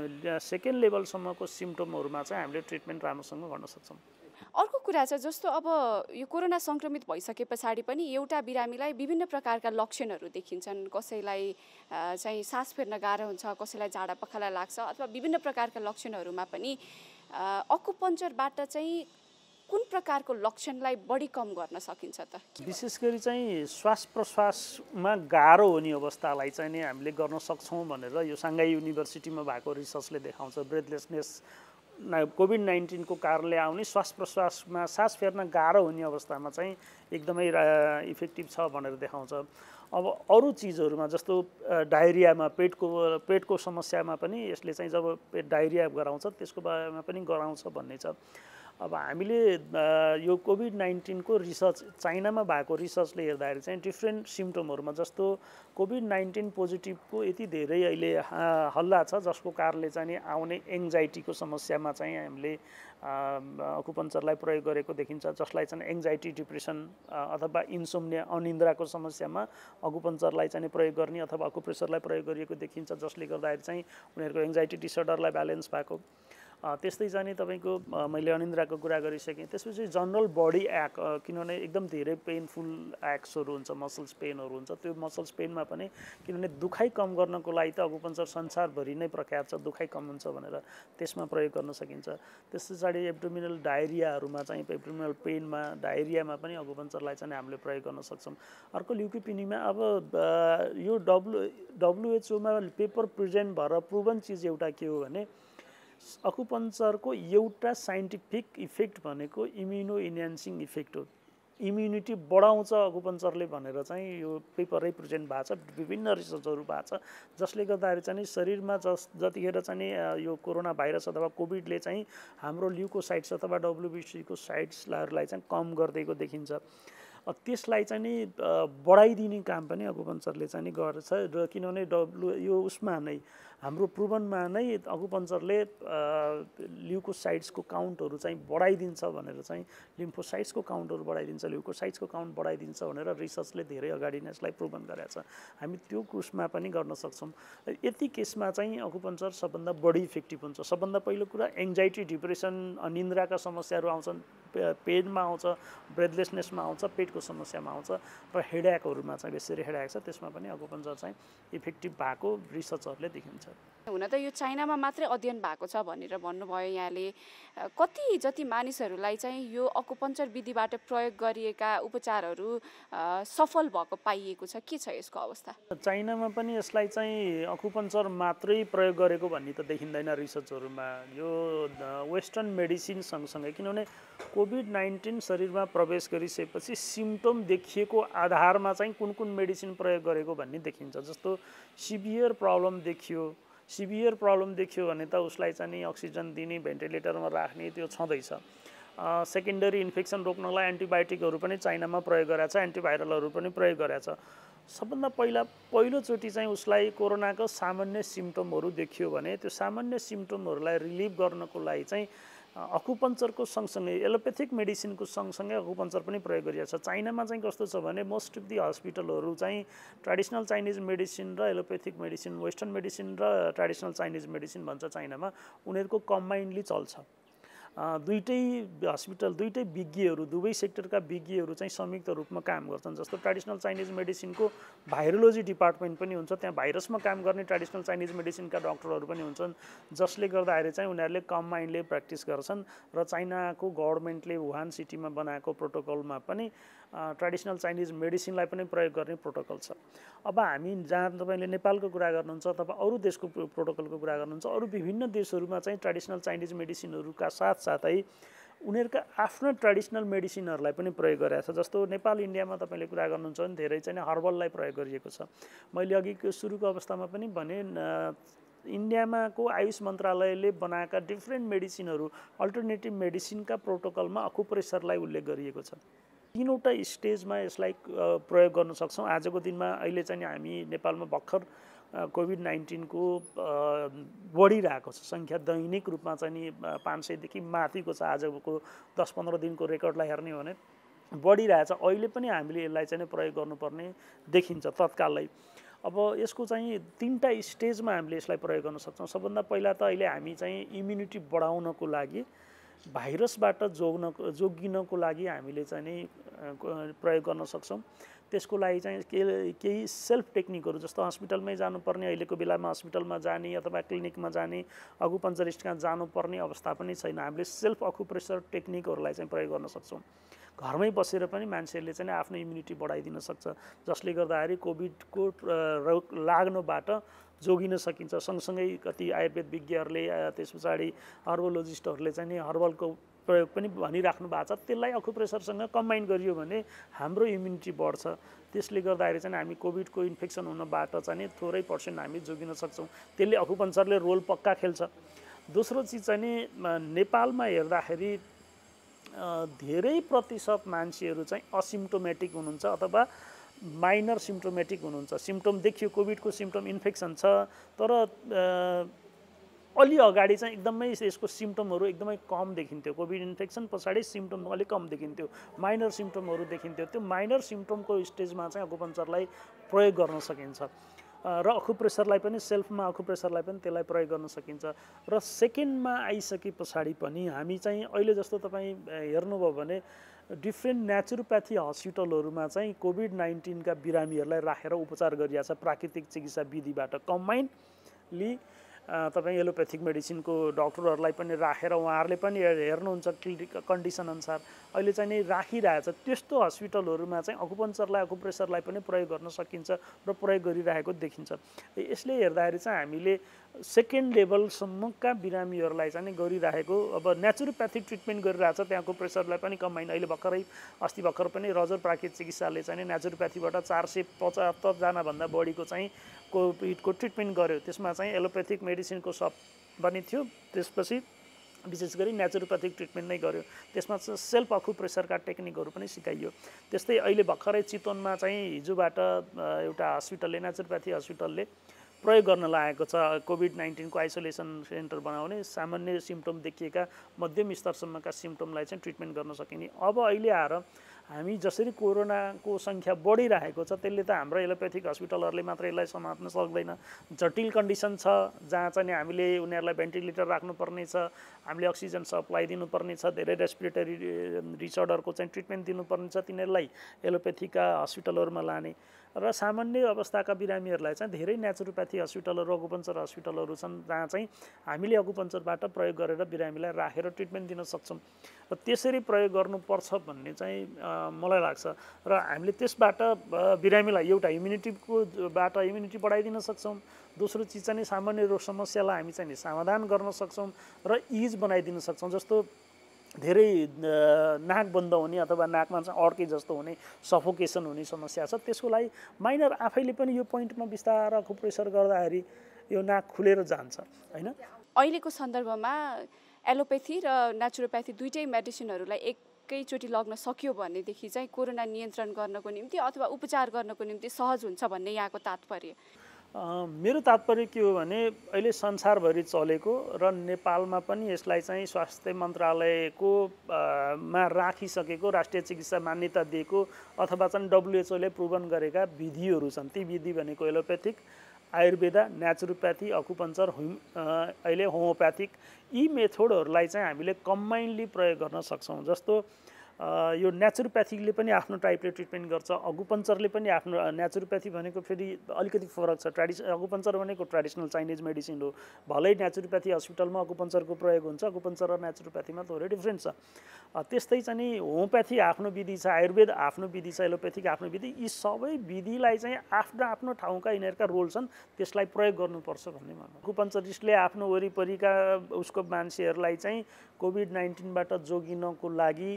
सेकेन्ड लेभलसम्मको सिम्पटमहरूमा चाहिँ हामीले ट्रिटमेन्ट राम्रोसँग गर्न सक्छौँ। अर्को कुरा छ, जस्तो अब यो कोरोना सङ्क्रमित भइसके पछाडि पनि एउटा बिरामीलाई विभिन्न प्रकारका लक्षणहरू देखिन्छन्। कसैलाई चाहिँ सास फेर्न गाह्रो हुन्छ, कसैलाई झाडा पखाला लाग्छ, अथवा विभिन्न प्रकारका लक्षणहरूमा पनि अकुपञ्चरबाट चाहिँ कुन प्रकारको लक्षणलाई बढी कम गर्न सकिन्छ त? विशेष गरी चाहिँ श्वास प्रश्वासमा गाह्रो हुने अवस्थालाई चाहिँ नि हामीले गर्न सक्छौँ भनेर यो साङ्घाई युनिभर्सिटीमा भएको रिसर्चले देखाउँछ। ब्रेथलेसनेस कोभिड-19 को कारणले आउने श्वास प्रश्वासमा सास फेर्न गाह्रो हुने अवस्थामा चाहिँ एकदमै इफेक्टिभ छ भनेर देखाउँछ। अब अरू चिजहरूमा जस्तो डायरियामा पेटको समस्यामा पनि यसले चाहिँ जब पेट डायरिया गराउँछ त्यसको बारेमा पनि गराउँछ भन्ने छ। अब हामीले यो कोभिड-19 को रिसर्च चाइनामा भएको रिसर्चले हेर्दाखेरि चाहिँ डिफ्रेन्ट सिम्पटमहरूमा जस्तो कोभिड-19 पोजिटिभको यति धेरै अहिले हल्ला छ जसको कारणले चाहिँ नि आउने एङ्जाइटीको समस्यामा चाहिँ हामीले अकुपञ्चरलाई प्रयोग गरेको देखिन्छ। जसलाई चाहिँ एङ्जाइटी, डिप्रेसन अथवा इन्सोम्निया, अनिन्द्राको समस्यामा अकुपञ्चरलाई चाहिँ प्रयोग गर्ने अथवा अकुप्रेसरलाई प्रयोग गरिएको देखिन्छ, जसले गर्दाखेरि चाहिँ उनीहरूको एङ्जाइटी डिसअर्डरलाई ब्यालेन्स भएको। त्यस्तै चाहिँ नि तपाईँको मैले अनिन्द्राको कुरा गरिसकेँ। त्यसपछि जनरल बडी एक्ट, किनभने एकदम धेरै पेनफुल एक्ट्सहरू हुन्छ, मसल्स पेनहरू हुन्छ, त्यो मसल्स पेनमा पनि किनभने दुखाइ कम गर्नको लागि त अकुपन्चर संसारभरि नै प्रख्यात छ, दुखाइ कम हुन्छ भनेर त्यसमा प्रयोग गर्न सकिन्छ। त्यस पछाडि एब्डोमिनल डायरियाहरूमा चाहिँ एब्डोमिनल पेनमा डायरियामा पनि अकुपन्चरलाई चाहिँ हामीले प्रयोग गर्न सक्छौँ। अर्को ल्युकोपेनीमा अब यो WHO मा पेपर प्रेजेन्ट भएर प्रुभन चिज एउटा के हो भने अकुपन्चरको एउटा साइन्टिफिक इफेक्ट भनेको इम्युनो इन्हान्सिङ इफेक्ट हो। इम्युनिटी बढाउँछ अकुपन्चरले भनेर चाहिँ यो पेपरै प्रेजेन्ट भएको छ, विभिन्न रिसर्चहरू भएको छ, जसले गर्दाखेरि चाहिँ शरीरमा जतिखेर चाहिँ यो कोरोना भाइरस अथवा कोभिडले चाहिँ हाम्रो ल्युकोसाइट्स अथवा WBC को साइट्सहरूलाई चाहिँ कम गरिदिएको देखिन्छ। त्यसलाई चाहिँ नि बढाइदिने काम पनि अकुपन्चरले चाहिँ नि गर्छ। र किनभने यो उसमा नै हाम्रो प्रुभनमा नै अकुपन्चरले ल्युकोसाइट्सको काउन्टहरू चाहिँ बढाइदिन्छ भनेर चाहिँ, लिम्फोसाइट्सको काउन्टहरू बढाइदिन्छ, ल्युकोसाइट्सको काउन्ट बढाइदिन्छ भनेर रिसर्चले धेरै अगाडि नै यसलाई प्रुभन गरेको छ। हामी त्यो उसमा पनि गर्न सक्छौँ। यति केसमा चाहिँ अकुपन्चर सबभन्दा बढी इफेक्टिभ हुन्छ। सबभन्दा पहिलो कुरा एङ्जाइटी, डिप्रेसन, निन्द्राका समस्याहरू आउँछन्, पेनमा आउँछ, ब्रेथलेसनेसमा आउँछ, पेटको समस्यामा आउँछ, र हेडएकहरूमा चाहिँ बेसरी हेडएक छ, त्यसमा पनि अकुपन्चर चाहिँ इफेक्टिभ भएको रिसर्चहरूले देखिन्छ। हुन त यो चाइनामा मात्रै अध्ययन भएको छ भनेर भन्नुभयो यहाँले। कति जति मानिसहरूलाई चाहिँ यो अकुपन्चर विधिबाट प्रयोग गरिएका उपचारहरू सफल भएको पाइएको छ? के छ यसको अवस्था? चाइनामा पनि यसलाई चाहिँ अकुपन्चर मात्रै प्रयोग गरेको भन्ने त देखिँदैन रिसर्चहरूमा। यो वेस्टर्न मेडिसिन सँगसँगै, किनभने कोभिड-19 शरीरमा प्रवेश गरिसकेपछि सिम्पटम देखिएको आधारमा चाहिँ कुन कुन मेडिसिन प्रयोग गरेको भन्ने देखिन्छ। जस्तो सिभियर प्रब्लम देखियो भने त उसलाई चाहिँ नि अक्सिजन दिने, भेन्टिलेटरमा राख्ने त्यो छँदैछ। सेकेन्डरी इन्फेक्सन रोक्नलाई एन्टिबायोटिकहरू पनि चाइनामा प्रयोग गरेको छ, एन्टिभाइरलहरू पनि प्रयोग गरेको छ। सबभन्दा पहिलोचोटि चाहिँ उसलाई कोरोनाको सामान्य सिम्पटमहरू देखियो भने त्यो सामान्य सिम्पटमहरूलाई रिलिभ गर्नको लागि चाहिँ अकुपन्चरको सँगसँगै एलोपेथिक मेडिसिनको सँगसँगै अकुपन्चर पनि प्रयोग गरिएको छ। चाइनामा चाहिँ कस्तो छ भने मोस्ट अफ दि हस्पिटलहरू चाहिँ ट्रेडिसनल चाइनिज मेडिसिन र एलोपेथिक मेडिसिन, वेस्टर्न मेडिसिन र ट्रेडिसनल चाइनिज मेडिसिन भन्छ चाइनामा, उनीहरूको कम्बाइन्डली चल्छ। दुईटै हस्पिटल, दुईटै विज्ञहरू, दुवै सेक्टरका विज्ञहरू चाहिँ संयुक्त रूपमा काम गर्छन्। जस्तो ट्रेडिसनल चाइनिज मेडिसिनको भाइरोलोजी डिपार्टमेन्ट पनि हुन्छ, त्यहाँ भाइरसमा काम गर्ने ट्रेडिसनल चाइनिज मेडिसिनका डक्टरहरू पनि हुन्छन्, जसले गर्दाखेरि चाहिँ उनीहरूले कम्बाइन्डले प्र्याक्टिस गर्छन्। र चाइनाको गभर्मेन्टले वुहान सिटीमा बनाएको प्रोटोकलमा पनि ट्रेडिसनल चाइनिज मेडिसिनलाई पनि प्रयोग गर्ने प्रोटोकल छ। अब हामी जहाँ तपाईँले नेपालको कुरा गर्नुहुन्छ अथवा अरू देशको प्रोटोकलको कुरा गर्नुहुन्छ, अरू विभिन्न देशहरूमा चाहिँ ट्रेडिसनल चाइनिज मेडिसिनहरूका साथसाथै उनीहरूका आफ्ना ट्रेडिसनल मेडिसिनहरूलाई पनि प्रयोग गरेको छ। जस्तो नेपाल, इन्डियामा तपाईँले कुरा गर्नुहुन्छ भने धेरै चाहिँ हर्बललाई प्रयोग गरिएको छ। मैले अघिको सुरुको अवस्थामा पनि भने इन्डियामा को आयुष मन्त्रालयले बनाएका डिफ्रेन्ट मेडिसिनहरू, अल्टरनेटिभ मेडिसिनका प्रोटोकलमा अकुप्रेसरलाई उल्लेख गरिएको छ। तीनवटा स्टेजमा यसलाई प्रयोग गर्न सक्छौँ। आजको दिनमा अहिले चाहिँ हामी नेपालमा भर्खर कोभिड-19 को बढिरहेको छ सङ्ख्या, दैनिक रूपमा चाहिँ नि 500 देखि माथिको छ। आजको 10-15 दिनको रेकर्डलाई हेर्ने हो भने बढिरहेछ। अहिले पनि हामीले यसलाई चाहिँ प्रयोग गर्नुपर्ने देखिन्छ तत्कालै। अब यसको चाहिँ तीनटा स्टेजमा हामीले यसलाई प्रयोग गर्न सक्छौँ। सबभन्दा पहिला त अहिले हामी चाहिँ इम्युनिटी बढाउनको लागि, भाइरसबाट जोगिनको लागि हामीले चाहिँ नि प्रयोग गर्न सक्छौँ। त्यसको लागि चाहिँ केही सेल्फ टेक्निकहरू, जस्तो हस्पिटलमै जानुपर्ने, अहिलेको बेलामा हस्पिटलमा जाने अथवा क्लिनिकमा जाने, अकुपन्चरिस्ट कहाँ जानुपर्ने अवस्था पनि छैन। हामीले सेल्फ अकुप्रेसर टेक्निकहरूलाई चाहिँ प्रयोग गर्न सक्छौँ। घरमै बसेर पनि मान्छेहरूले चाहिँ आफ्नो इम्युनिटी बढाइदिन सक्छ, जसले गर्दाखेरि कोभिडको लाग्नबाट जोगिन सकिन्छ। सँगसँगै कति आयुर्वेद विज्ञहरूले, त्यस पछाडि हर्बोलोजिस्टहरूले चाहिँ नि हर्बलको प्रयोग पनि भनिराख्नु भएको छ। त्यसलाई अकुप्रेसरसँग कम्बाइन गरियो भने हाम्रो इम्युनिटी बढ्छ। त्यसले गर्दाखेरि चाहिँ हामी कोभिडको इन्फेक्सन हुनबाट चाहिँ नि थोरै पर्सेन्ट हामी जोगिन सक्छौँ। त्यसले अकुपन्चरले रोल पक्का खेल्छ। दोस्रो चिज चाहिँ नि नेपालमा हेर्दाखेरि धेरै प्रतिशत मान्छेहरू चाहिँ असिम्टोमेटिक हुनुहुन्छ अथवा माइनर सिम्टोमेटिक हुनुहुन्छ। सिम्टम देखियो, कोभिडको सिम्टम इन्फेक्सन छ, तर अलि अगाडि चाहिँ एकदमै यसको सिम्टमहरू एकदमै कम देखिन्थ्यो। कोभिड इन्फेक्सन पछाडि सिम्टम अलिक कम देखिन्थ्यो, माइनर सिम्टमहरू देखिन्थ्यो। त्यो माइनर सिम्टमको स्टेजमा चाहिँ अकुपन्चरलाई प्रयोग गर्न सकिन्छ। र अकुप्रेसरलाई पनि सेल्फमा अकुप्रेसरलाई पनि त्यसलाई प्रयोग गर्न सकिन्छ। र सेकेन्डमा आइसके पछाडि पनि हामी चाहिँ अहिले जस्तो तपाईँ हेर्नुभयो भने डिफ्रेन्ट नेचुरोप्याथी हस्पिटलहरूमा चाहिँ कोभिड-19 का बिरामीहरूलाई राखेर उपचार गरिरहेछ प्राकृतिक चिकित्सा विधिबाट। कम्बाइन्डली तपाईँ एलोप्याथिक मेडिसिनको डक्टरहरूलाई पनि राखेर उहाँहरूले पनि हेर्नुहुन्छ कन्डिसन अनुसार अहिले चाहिँ नि राखिरहेछ। त्यस्तो हस्पिटलहरूमा चाहिँ अकुपञ्चरलाई अकुप्रेसरलाई पनि प्रयोग गर्न सकिन्छ र प्रयोग गरिरहेको देखिन्छ। यसले हेर्दाखेरि चाहिँ हामीले सेकेन्ड लेभलसम्मका बिरामीहरूलाई चाहिँ गरिरहेको अब नेचुरोप्याथिक ट्रिटमेन्ट गरिरहेछ त्यहाँ अकुप्रेसरलाई पनि कम्बाइन। अहिले अस्ति भर्खर पनि रजर प्राकृतिक चिकित्साले चाहिँ नेचुरोप्याथीबाट 475 जनाभन्दा बढीको चाहिँ कोभिडको ट्रिटमेन्ट गर्यो। त्यसमा चाहिँ एलोप्याथिक मेडिसिनको सब पनि थियो, त्यसपछि विशेष गरी नेचुरोप्याथिक ट्रिटमेन्ट नै गर्यो। त्यसमा सेल्फ अकुप्रेसरका टेक्निकहरू पनि सिकाइयो। त्यस्तै अहिले भर्खरै चितवनमा चाहिँ हिजोबाट एउटा हस्पिटलले नेचुरोप्याथी हस्पिटलले प्रयोग गर्न लागेको छ कोभिड-19 को आइसोलेसन सेन्टर बनाउने। सामान्य सिम्पटम देखिएका मध्यम स्तरसम्मका सिम्पटमलाई चाहिँ ट्रिटमेन्ट गर्न सकिने। अब अहिले आएर हामी जसरी कोरोनाको सङ्ख्या बढिरहेको छ त्यसले त हाम्रो एलोप्याथिक हस्पिटलहरूले मात्र यसलाई समात्न सक्दैन। जटिल कन्डिसन छ जहाँ चाहिँ हामीले उनीहरूलाई भेन्टिलेटर राख्नुपर्ने छ, हामीले अक्सिजन सप्लाई दिनुपर्ने छ, धेरै रेस्पिरेटरी डिसअर्डरको चाहिँ ट्रिटमेन्ट दिनुपर्ने छ, तिनीहरूलाई एलोप्याथीका हस्पिटलहरूमा लाने। र सामान्य अवस्थाका बिरामीहरूलाई चाहिँ धेरै नेचुरोप्याथी हस्पिटलहरू अकुपञ्चर हस्पिटलहरू छन् जहाँ चाहिँ हामीले अकुपञ्चरबाट प्रयोग गरेर बिरामीलाई राखेर ट्रिटमेन्ट दिन सक्छौँ। र त्यसरी प्रयोग गर्नुपर्छ भन्ने चाहिँ मलाई लाग्छ। र हामीले त्यसबाट बिरामीलाई एउटा इम्युनिटीबाट इम्युनिटी बढाइदिन सक्छौँ। दोस्रो चिज चाहिँ सामान्य रोग समस्यालाई हामी चाहिँ समाधान गर्न सक्छौँ र इज बनाइदिन सक्छौँ। जस्तो धेरै नाक बन्द हुने अथवा नाकमा चाहिँ अड्के जस्तो हुने सफोकेसन हुने समस्या छ, त्यसको लागि माइनर आफैले पनि यो पोइन्टमा बिस्तार अकुप्रेसर गर्दाखेरि यो नाक खुलेर जान्छ हैन। अहिलेको सन्दर्भमा एलोप्याथी र नेचुरोप्याथी दुईटै मेडिसिनहरूलाई एकैचोटि लग्न सक्यो भनेदेखि चाहिँ कोरोना नियन्त्रण गर्नको निम्ति अथवा उपचार गर्नको निम्ति सहज हुन्छ भन्ने यहाँको तात्पर्य? मेरो तात्पर्य के हो भने अहिले संसारभरि चलेको र नेपालमा पनि यसलाई चाहिँ स्वास्थ्य मन्त्रालयको मा राखिसकेको राष्ट्रिय चिकित्सा मान्यता दिएको अथवा चाहिँ WHO ले प्रुभन गरेका विधिहरू छन्। ती विधि भनेको एलोप्याथिक, आयुर्वेदा, नेचुरोप्याथी, अकुपञ्चर, अहिले होमियोप्याथिक, यी मेथडहरूलाई चाहिँ हामीले कम्बाइन्डली प्रयोग गर्न सक्छौँ। जस्तो यो नेचुरोप्याथीले पनि आफ्नो टाइपले ट्रिटमेन्ट गर्छ, अकुपञ्चरले पनि आफ्नो। नेचुरोप्याथी भनेको फेरि अलिकति फरक छ। अकुपञ्चर भनेको ट्रेडिसनल चाइनिज मेडिसिन हो। भलै नेचुरोप्याथी हस्पिटलमा अकुपञ्चरको प्रयोग हुन्छ, अकुपञ्चर र नेचुरोप्याथीमा थोरै डिफ्रेन्स छ। त्यस्तै चाहिँ होमियोप्याथी आफ्नो विधि छ, आयुर्वेद आफ्नो विधि छ, एलोप्याथीको आफ्नो विधि। यी सबै विधिलाई चाहिँ आफ्नो आफ्नो ठाउँका यिनीहरूका रोल छन्, त्यसलाई प्रयोग गर्नुपर्छ भन्ने मान्नु। अकुपञ्चरिस्टले आफ्नो वरिपरिका उसको मान्छेहरूलाई चाहिँ कोभिड-19बाट जोगिनको लागि,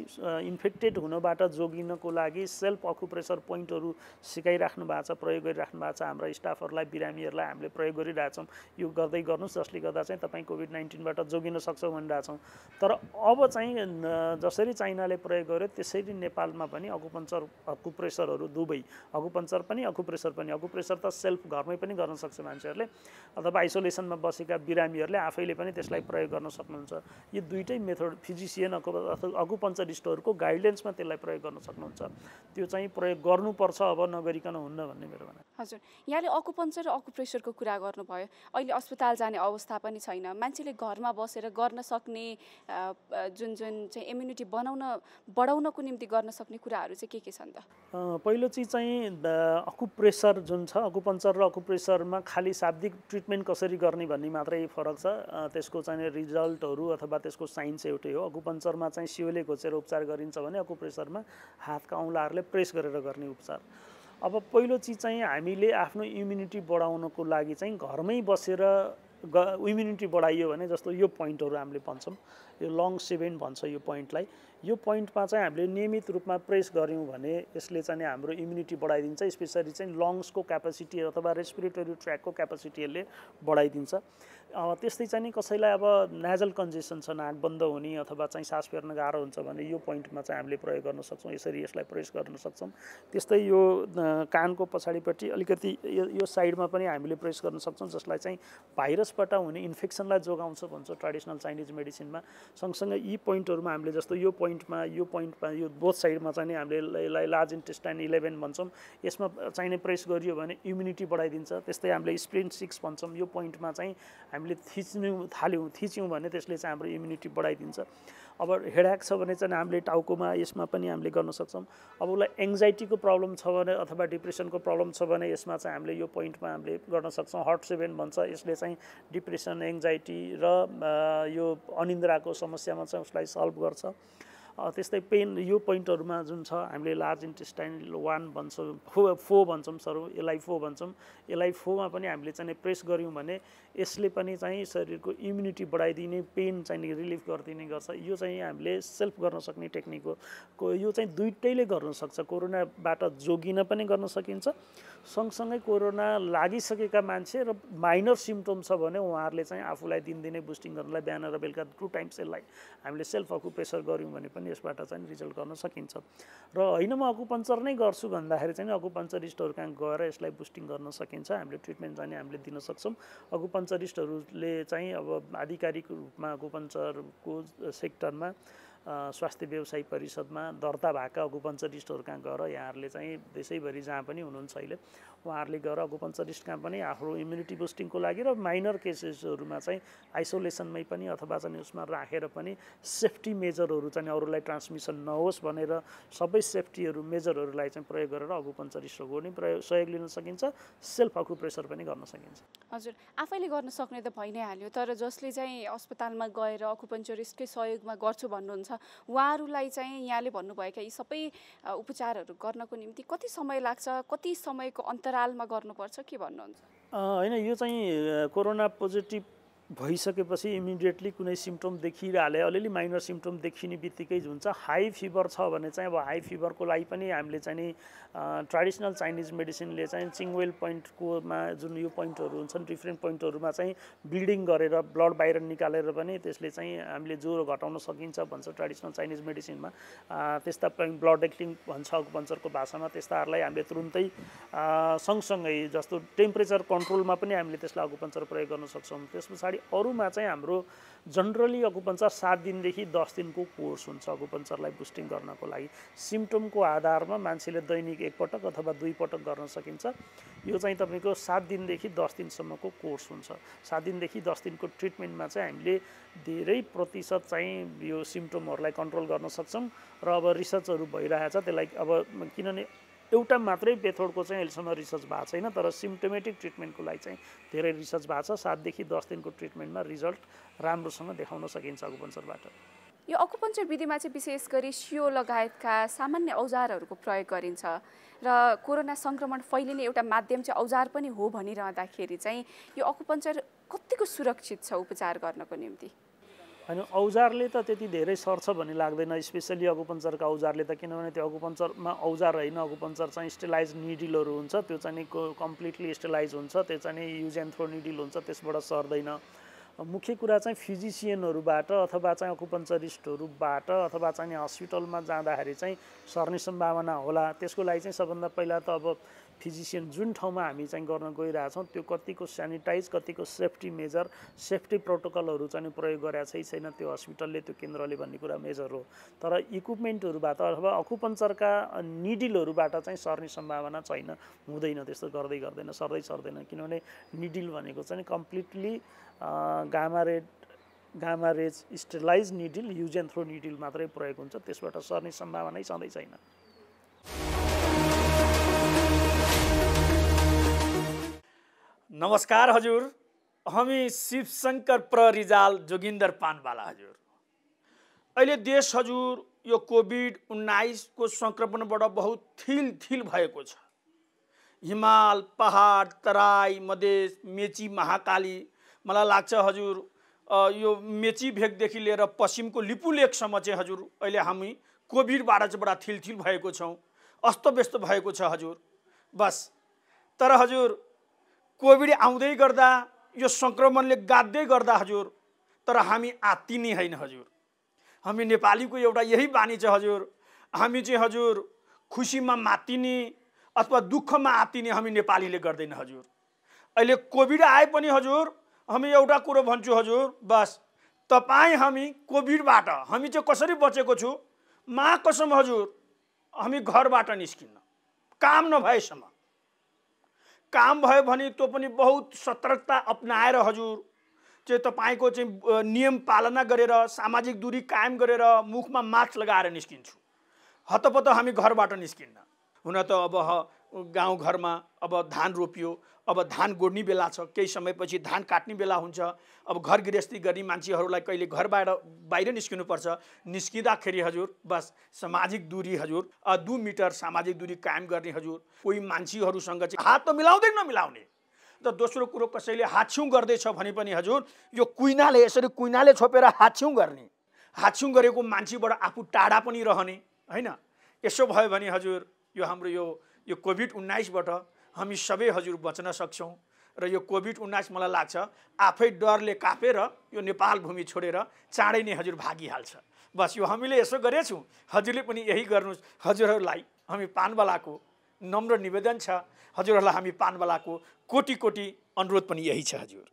इन्फेक्टेड हुनबाट जोगिनको लागि सेल्फ अकुप्रेसर पोइन्टहरू सिकाइराख्नु भएको छ, प्रयोग गरिराख्नु भएको छ। हाम्रा स्टाफहरूलाई, बिरामीहरूलाई हामीले प्रयोग गरिरहेछौँ। यो गर्दै गर्नुहोस् जसले गर्दा चाहिँ तपाईँ कोभिड-19बाट जोगिन सक्छौँ भनिरहेछौँ। तर अब चाहिँ जसरी चाइनाले प्रयोग गर्यो त्यसरी नेपालमा पनि अकुप्रेसरहरू दुवै, अकुपञ्चर पनि अकुप्रेसर पनि। अकुप्रेसर त सेल्फ घरमै पनि गर्न सक्छ मान्छेहरूले, अथवा आइसोलेसनमा बसेका बिरामीहरूले आफैले पनि त्यसलाई प्रयोग गर्न सक्नुहुन्छ। यो दुईटै मेथड फिजिसियन अथवा अकुपञ्चरिस्टहरूको गाइडलाइन्समा त्यसलाई प्रयोग गर्न सक्नुहुन्छ। त्यो चाहिँ प्रयोग गर्नुपर्छ, अब नगरिकन हुन्न भन्ने मेरो भनाइ। हजुर, यहाँले अकुपञ्चर र अकुप्रेसरको कुरा गर्नुभयो। अहिले अस्पताल जाने अवस्था पनि छैन, मान्छेले घरमा बसेर गर्न सक्ने जुन चाहिँ इम्युनिटी बढाउनको निम्ति गर्न सक्ने कुराहरू चाहिँ के छन् त? पहिलो चिज चाहिँ अकुप्रेसर जुन छ, अकुपञ्चर र अकुप्रेसरमा खालि शाब्दिक ट्रिटमेन्ट कसरी गर्ने भन्ने मात्रै फरक छ। त्यसको चाहिँ रिजल्टहरू अथवा त्यसको साइन्स एउटै हो। अकुपञ्चरमा चाहिँ सियोले घोचेर उपचार गरिन्छ भने अकुप्रेसरमा हातका औँलाहरूले प्रेस गरेर गर्ने उपचार। अब पहिलो चिज चाहिँ हामीले आफ्नो इम्युनिटी बढाउनको लागि चाहिँ घरमै बसेर इम्युनिटी बढाइयो भने, जस्तो यो पोइन्टहरू हामीले भन्छौँ, यो लङ 7 भन्छ यो पोइन्टलाई। यो पोइन्टमा चाहिँ हामीले नियमित रूपमा प्रेस गऱ्यौँ भने यसले चाहिँ हाम्रो इम्युनिटी बढाइदिन्छ। स्पेसली चाहिँ लङ्सको क्यापासिटी अथवा रेस्पिरेटरी ट्र्याकको क्यापासिटी यसले बढाइदिन्छ। त्यस्तै चाहिँ नि कसैलाई अब नेजल कन्जेसन छ, नाक बन्द हुने अथवा चाहिँ सास फेर्न गाह्रो हुन्छ भने यो पोइन्टमा चाहिँ हामीले प्रयोग गर्न सक्छौँ, यसरी यसलाई प्रेस गर्न सक्छौँ। त्यस्तै यो कानको पछाडिपट्टि अलिकति यो साइडमा पनि हामीले प्रेस गर्न सक्छौँ, जसलाई चाहिँ भाइरसबाट हुने इन्फेक्सनलाई जोगाउँछ भन्छ ट्रेडिसनल चाइनिज मेडिसिनमा। सँगसँगै यी पोइन्टहरूमा हामीले जस्तो यो पोइन्टमा यो बोथ साइडमा चाहिँ हामीले यसलाई लार्ज इन्टेस्टाइन 11 भन्छौँ, यसमा चाहिँ नि प्रेस गरियो भने इम्युनिटी बढाइदिन्छ। त्यस्तै हामीले स्प्लिन 6 भन्छौँ, यो पोइन्टमा चाहिँ हामीले थिच्यौँ भने त्यसले चाहिँ हाम्रो इम्युनिटी बढाइदिन्छ। अब हेडएक छ भने चाहिँ हामीले टाउकोमा यसमा पनि हामीले गर्न सक्छौँ। अब उसलाई एङ्जाइटीको प्रब्लम छ भने अथवा डिप्रेसनको प्रब्लम छ भने यसमा चाहिँ हामीले यो पोइन्टमा हामीले गर्न सक्छौँ। हट 7 भन्छ, यसले चाहिँ डिप्रेसन, एङ्जाइटी र यो अनिन्द्राको समस्यामा चाहिँ उसलाई सल्भ गर्छ। त्यस्तै पेन यो पोइन्टहरूमा जुन छ हामीले लार्ज इन्टेस्टाइन 1 भन्छौँ, 4 भन्छौँ, यसलाई 4 भन्छौँ। यसलाई 4 मा पनि हामीले चाहिँ प्रेस गऱ्यौँ भने यसले पनि चाहिँ शरीरको इम्युनिटी बढाइदिने, पेन चाहिँ रिलिफ गरिदिने गर्छ। यो चाहिँ हामीले सेल्फ गर्न सक्ने टेक्निक हो। यो चाहिँ दुइटैले गर्न सक्छ, कोरोनाबाट जोगिन पनि गर्न सकिन्छ, सँगसँगै कोरोना लागिसकेका मान्छे र माइनर सिम्पटम छ भने उहाँहरूले चाहिँ आफूलाई दिनदिनै बुस्टिङ गर्नलाई बिहान र बेलुका 2 टाइम्स यसलाई हामीले सेल्फ अकुप्रेसर गऱ्यौँ भने पनि यसबाट चाहिँ रिजल्ट गर्न सकिन्छ। र होइन म अकुपञ्चर नै गर्छु भन्दाखेरि चाहिँ अकुपञ्चरिस्टहरू कहाँ गएर यसलाई बुस्टिङ गर्न सकिन्छ। हामीले ट्रिटमेन्ट चाहिँ हामीले दिन सक्छौँ। अकुपञ्चरिस्टहरूले चाहिँ अब आधिकारिक रूपमा अकुपञ्चरको सेक्टरमा स्वास्थ्य व्यवसायी परिषदमा दर्ता भएका अकुपञ्चरिस्टहरू कहाँ गएर यहाँहरूले चाहिँ देशैभरि जहाँ पनि हुनुहुन्छ अहिले उहाँहरूले गएर अकुपञ्चरिस्ट कहाँ पनि आफ्नो इम्युनिटी बुस्टिङको लागि र माइनर केसेसहरूमा चाहिँ आइसोलेसनमै पनि अथवा चाहिँ उसमा राखेर पनि सेफ्टी मेजरहरू चाहिँ अरूलाई ट्रान्समिसन नहोस् भनेर सबै सेफ्टीहरू मेजरहरूलाई चाहिँ प्रयोग गरेर अकुपञ्चरिस्टको पनि सहयोग लिन सकिन्छ। सेल्फ अकुप्रेसर पनि गर्न सकिन्छ। हजुर, आफैले गर्न सक्ने त भइ नै हाल्यो, तर जसले चाहिँ अस्पतालमा गएर अकुपञ्चरिस्टकै सहयोगमा गर्छु भन्नुहुन्छ उहाँहरूलाई चाहिँ यहाँले भन्नुभएका यी सबै उपचारहरू गर्नको निम्ति कति समय लाग्छ, कति समयको अन्तरालमा गर्नुपर्छ, के भन्नुहुन्छ? होइन, यो चाहिँ कोरोना पोजिटिभ भइसकेपछि इमिडिएटली कुनै सिम्पटम देखिहाले, अलिअलि माइनर सिम्पटम देखिने बित्तिकै हुन्छ। हाई फिभर छ भने चाहिँ अब हाई फिभरको लागि पनि हामीले चाहिँ नि ट्रेडिसनल चाइनिज मेडिसिनले चाहिँ चिङवेल पोइन्टकोमा जुन यो पोइन्टहरू हुन्छन् डिफ्रेन्ट पोइन्टहरूमा चाहिँ ब्लिडिङ गरेर ब्लड बाहिर निकालेर पनि त्यसले चाहिँ हामीले ज्वरो घटाउन सकिन्छ भन्छ ट्रेडिसनल चाइनिज मेडिसिनमा। त्यस्ता ब्लड एक्टिङ भन्छ अकुपञ्चरको भाषामा, त्यस्ताहरूलाई हामीले तुरुन्तै सँगसँगै जस्तो टेम्परेचर कन्ट्रोलमा पनि हामीले त्यसलाई अकुपञ्चर प्रयोग गर्न सक्छौँ। त्यस पछाडि अरूमा चाहिँ हाम्रो जनरली अकुपञ्चर 7 दिनदेखि 10 दिनको कोर्स हुन्छ अकुपञ्चरलाई बुस्टिङ गर्नको लागि। सिम्पटमको आधारमा मान्छेले दैनिक 1 पटक अथवा 2 पटक गर्न सकिन्छ। यो चाहिँ तपाईँको 7 दिनदेखि 10 दिनसम्मको कोर्स हुन्छ। 7 दिनदेखि 10 दिनको ट्रिटमेन्टमा चाहिँ हामीले धेरै प्रतिशत चाहिँ यो सिम्पटमहरूलाई कन्ट्रोल गर्न सक्छौँ। र अब रिसर्चहरू भइरहेछ त्यसलाई, अब किनभने एउटा मात्रै मेथडको चाहिँ अहिलेसम्म रिसर्च भएको छैन, तर सिम्पटोमेटिक ट्रिटमेन्टको लागि चाहिँ धेरै रिसर्च भएको छ। 7 देखि 10 दिनको ट्रिटमेन्टमा रिजल्ट राम्रोसँग देखाउन सकिन्छ अकुपञ्चरबाट। यो अकुपञ्चर विधिमा चाहिँ विशेष गरी सियो लगायतका सामान्य औजारहरूको प्रयोग गरिन्छ र कोरोना सङ्क्रमण फैलिने एउटा माध्यम चाहिँ औजार पनि हो भनिरहँदाखेरि चाहिँ यो अकुपञ्चर कतिको सुरक्षित छ उपचार गर्नको निम्ति? होइन, औजारले त त्यति धेरै सर्छ भन्ने लाग्दैन, स्पेसली अकुपञ्चरका औजारले त, किनभने त्यो अकुपञ्चरमा औजार होइन, अकुपञ्चर चाहिँ स्टेलाइज निडिलहरू हुन्छ, त्यो चाहिँ कम्प्लिटली स्टेलाइज हुन्छ, त्यो चाहिँ युज एन्ड थ्रो निडिल हुन्छ, त्यसबाट सर्दैन। मुख्य कुरा चाहिँ फिजिसियनहरूबाट अथवा चाहिँ अकुपञ्चरिस्टहरूबाट अथवा चाहिँ हस्पिटलमा जाँदाखेरि चाहिँ सर्ने सम्भावना होला। त्यसको लागि चाहिँ सबभन्दा पहिला त अब फिजिसियन जुन ठाउँमा हामी चाहिँ गर्न गइरहेछौँ त्यो कतिको सेनिटाइज, कतिको सेफ्टी मेजर, सेफ्टी प्रोटोकलहरू चाहिँ प्रयोग गरेको छ छैन त्यो हस्पिटलले, त्यो केन्द्रले भन्ने कुरा मेजर हो। तर इक्विपमेन्टहरूबाट अथवा अकुपञ्चरका निडिलहरूबाट चाहिँ सर्ने सम्भावना छैन, हुँदैन, त्यस्तो गर्दैन, सर्दैन। किनभने निडिल भनेको चाहिँ completely gamma rays sterilize needle, use and throw needle मात्रै प्रयोग हुन्छ, त्यसबाट सर्ने सम्भावना सधैँ छैन। नमस्कार हजुर, हामी शिवशंकर प्ररिजाल जोगिन्दर पानवाला हजुर। अहिले देश हजुर यो कोभिड-19 को संक्रमणबाट बहुत थिल भएको छ। हिमाल, पहाड, तराई, मधेस, मेची, महाकाली, मलाई लाग्छ हजुर यो मेची भेगदेखि लिएर पश्चिमको लिपुलेकसम्म चाहिँ हजुर अहिले हामी कोभिडबाट चाहिँ बडा थिल भएको छौँ, अस्तव्यस्त भएको छ हजुर। बस तर हजुर कोभिड आउँदै गर्दा यो सङ्क्रमणले गाड्दै गर्दा हजुर, तर हामी आत्तिने होइन हजुर। हामी नेपालीको एउटा यही बानी छ हजुर, हामी चाहिँ हजुर खुसीमा मात्तिने अथवा दुःखमा आत्तिने हामी नेपालीले गर्दैन हजुर। अहिले कोभिड आए पनि हजुर हामी एउटा कुरो भन्छु हजुर, बस तपाईँ हामी कोभिडबाट हामी चाहिँ कसरी बचेको छु, मा कसम हजुर, हामी घरबाट निस्किन्न काम नभएसम्म। काम भयो भने त्यो पनि बहुत सतर्कता अपनाएर हजुर चाहिँ तपाईँको चाहिँ नियम पालना गरेर सामाजिक दूरी कायम गरेर मुखमा मास्क लगाएर निस्किन्छु। हतपत हामी घरबाट निस्किन्न। हुन त अब गाउँघरमा अब धान रोपियो, अब धान गोड्ने बेला छ, केही समयपछि धान काट्ने बेला हुन्छ। अब घर गृहस्थी गर्ने मान्छेहरूलाई कहिले घरबाट बाहिर निस्किनुपर्छ। निस्किँदाखेरि हजुर बस सामाजिक दूरी हजुर 2 मिटर सामाजिक दूरी कायम गर्ने हजुर। कोही मान्छेहरूसँग चाहिँ हात त मिलाउँदै नमिलाउने। र दोस्रो कुरो कसैले हातछिउँ गर्दैछ भने पनि हजुर यो कुइनाले यसरी कुइनाले छोपेर हातछिउँ गर्ने, हातछिउँ गरेको मान्छेबाट आफू टाढा पनि रहने होइन। यसो भयो भने हजुर यो हाम्रो यो कोभिड-19बाट हामी सबै हजुर बच्न सक्छौँ। र यो कोभिड-19 मलाई लाग्छ आफै डरले कापेर यो नेपाल भूमि छोडेर चाँडै नै हजुर भागिहाल्छ। बस यो हामीले यसो गरेछौँ, हजुरले पनि यही गर्नुहोस्। हजुरहरूलाई हामी पानवालाको नम्र निवेदन छ, हजुरहरूलाई हामी पानवालाको कोटी कोटी अनुरोध पनि यही छ हजुर।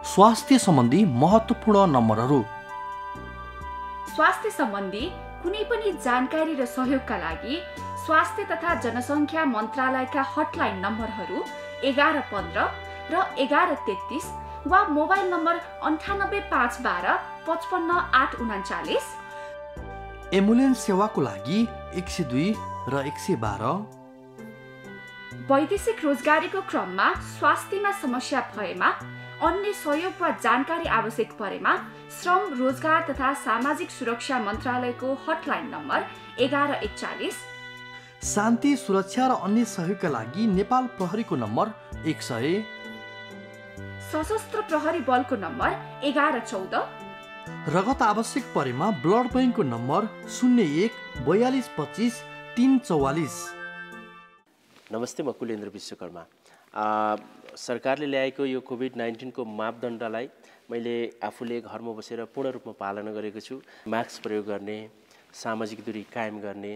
स्वास्थ्य सम्बन्धी महत्त्वपूर्ण नम्बरहरू। स्वास्थ्य सम्बन्धी कुनै पनि जानकारी र सहयोगका लागि स्वास्थ्य तथा जनसङ्ख्या मन्त्रालयका हटलाइन नम्बरहरू 1115 र 1133 वा मोबाइल नम्बर 98512 55839। एम्बुलेन्स सेवाको लागि 102 र 112। वैदेशिक रोजगारीको क्रममा स्वास्थ्यमा समस्या भएमा, अन्य सहयोग वा जानकारी आवश्यक परेमा श्रम रोजगार तथा सामाजिक सुरक्षा मन्त्रालयको हटलाइन नम्बर 1141। शान्ति सुरक्षा र अन्य सहयोगका लागि नेपाल प्रहरीको नम्बर 100। सशस्त्र प्रहरी बलको नम्बर 1114। रगत आवश्यक परेमा ब्लड बैंकको नम्बर 01 42 25 344। नमस्ते, म कुलेन्द्र विश्वकर्मा। सरकारले ल्याएको यो कोभिड-19 को मापदण्डलाई मैले आफूले घरमा बसेर पूर्ण रूपमा पालना गरेको छु। मास्क प्रयोग गर्ने, सामाजिक दूरी कायम गर्ने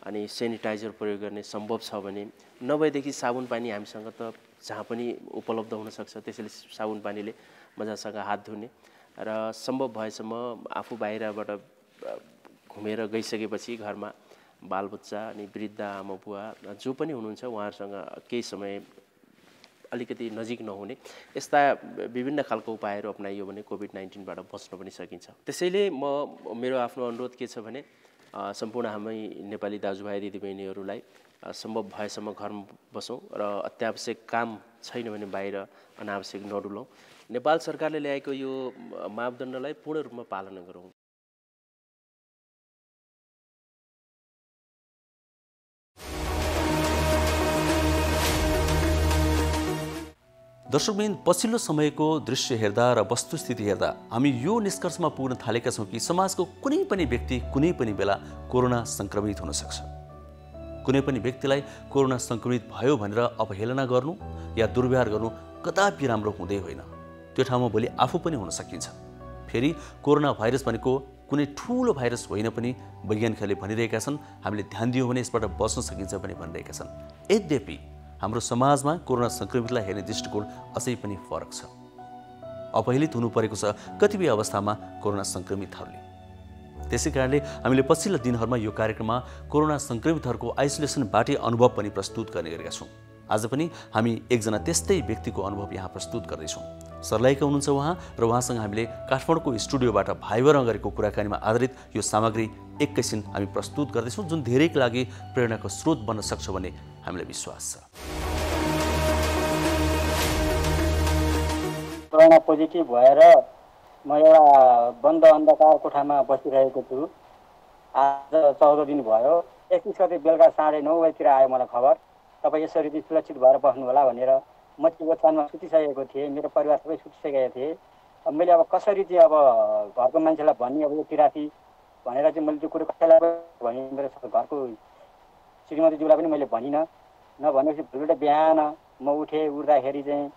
अनि सेनिटाइजर प्रयोग गर्ने, सम्भव छ भने नभएदेखि साबुन पानी हामीसँग त जहाँ पनि उपलब्ध हुनसक्छ, त्यसैले साबुन पानीले मजासँग हात धुने र सम्भव भएसम्म आफू बाहिरबाट घुमेर गइसकेपछि घरमा बालबच्चा अनि वृद्ध आमा बुवा जो पनि हुनुहुन्छ उहाँहरूसँग केही समय अलिकति नजिक नहुने, यस्ता विभिन्न खालको उपायहरू अपनाइयो भने कोभिड-19बाट बच्न पनि सकिन्छ। त्यसैले मेरो आफ्नो अनुरोध के छ भने सम्पूर्ण हामी नेपाली दाजुभाइ दिदीबहिनीहरूलाई सम्भव भएसम्म घरमा बसौँ र अत्यावश्यक काम छैन भने बाहिर अनावश्यक नडुलौँ। नेपाल सरकारले ल्याएको यो मापदण्डलाई पूर्ण रूपमा पालना गरौँ। दर्शकबिन, पछिल्लो समयको दृश्य हेर्दा र वस्तुस्थिति हेर्दा हामी यो निष्कर्षमा पुग्न थालेका छौँ कि समाजको कुनै पनि व्यक्ति कुनै पनि बेला कोरोना सङ्क्रमित हुन सक्छ। कुनै पनि व्यक्तिलाई कोरोना सङ्क्रमित भयो भनेर अवहेलना गर्नु या दुर्व्यवहार गर्नु कदापि राम्रो हुँदै होइन। त्यो ठाउँमा भोलि आफू पनि हुन सकिन्छ। फेरि कोरोना भाइरस भनेको कुनै ठुलो भाइरस होइन पनि वैज्ञानिकहरूले भनिरहेका छन्। हामीले ध्यान दियौँ भने यसबाट बच्न सकिन्छ पनि भनिरहेका छन्। यद्यपि हाम्रो समाजमा कोरोना सङ्क्रमितलाई हेर्ने दृष्टिकोण अझै पनि फरक छ। अपहेलित हुनु परेको छ कतिपय अवस्थामा कोरोना सङ्क्रमितहरूले। त्यसै कारणले हामीले पछिल्ला दिनहरूमा यो कार्यक्रममा कोरोना सङ्क्रमितहरूको आइसोलेसनबाटै अनुभव पनि प्रस्तुत गर्ने गरेका छौँ। आज पनि हामी एकजना त्यस्तै व्यक्तिको अनुभव यहाँ प्रस्तुत गर्दैछौँ। सर्लाहीका हुनुहुन्छ उहाँ र उहाँसँग हामीले काठमाडौँको स्टुडियोबाट भाइबरमा गरेको कुराकानीमा आधारित यो सामग्री एकैछिन हामी प्रस्तुत गर्दैछौँ, जुन धेरैको लागि प्रेरणाको स्रोत बन्न सक्छ भन्ने हामीलाई विश्वास छ। कोरोना पोजिटिभ भएर म एउटा बन्द अन्धकार कोठामा बसिरहेको छु। आज 14 दिन भयो। 21 गते बेलुका 9:30 बजीतिर आयो मलाई खबर, तपाईँ यसरी चाहिँ सुरक्षित भएर बस्नु होला भनेर। म चाहिँ ओछ्यानमा सुतिसकेको थिएँ, मेरो परिवार सबै सुतिसकेका थिए। मैले अब कसरी चाहिँ अब घरको मान्छेलाई भन्ने, अब यो किराती भनेर चाहिँ मैले त्यो कुरो कसैलाई भने मेरो घरको श्रीमतीज्यूलाई पनि मैले भनिनँ। नभनेपछि भोलिपल्ट बिहान म उठ्दाखेरि चाहिँ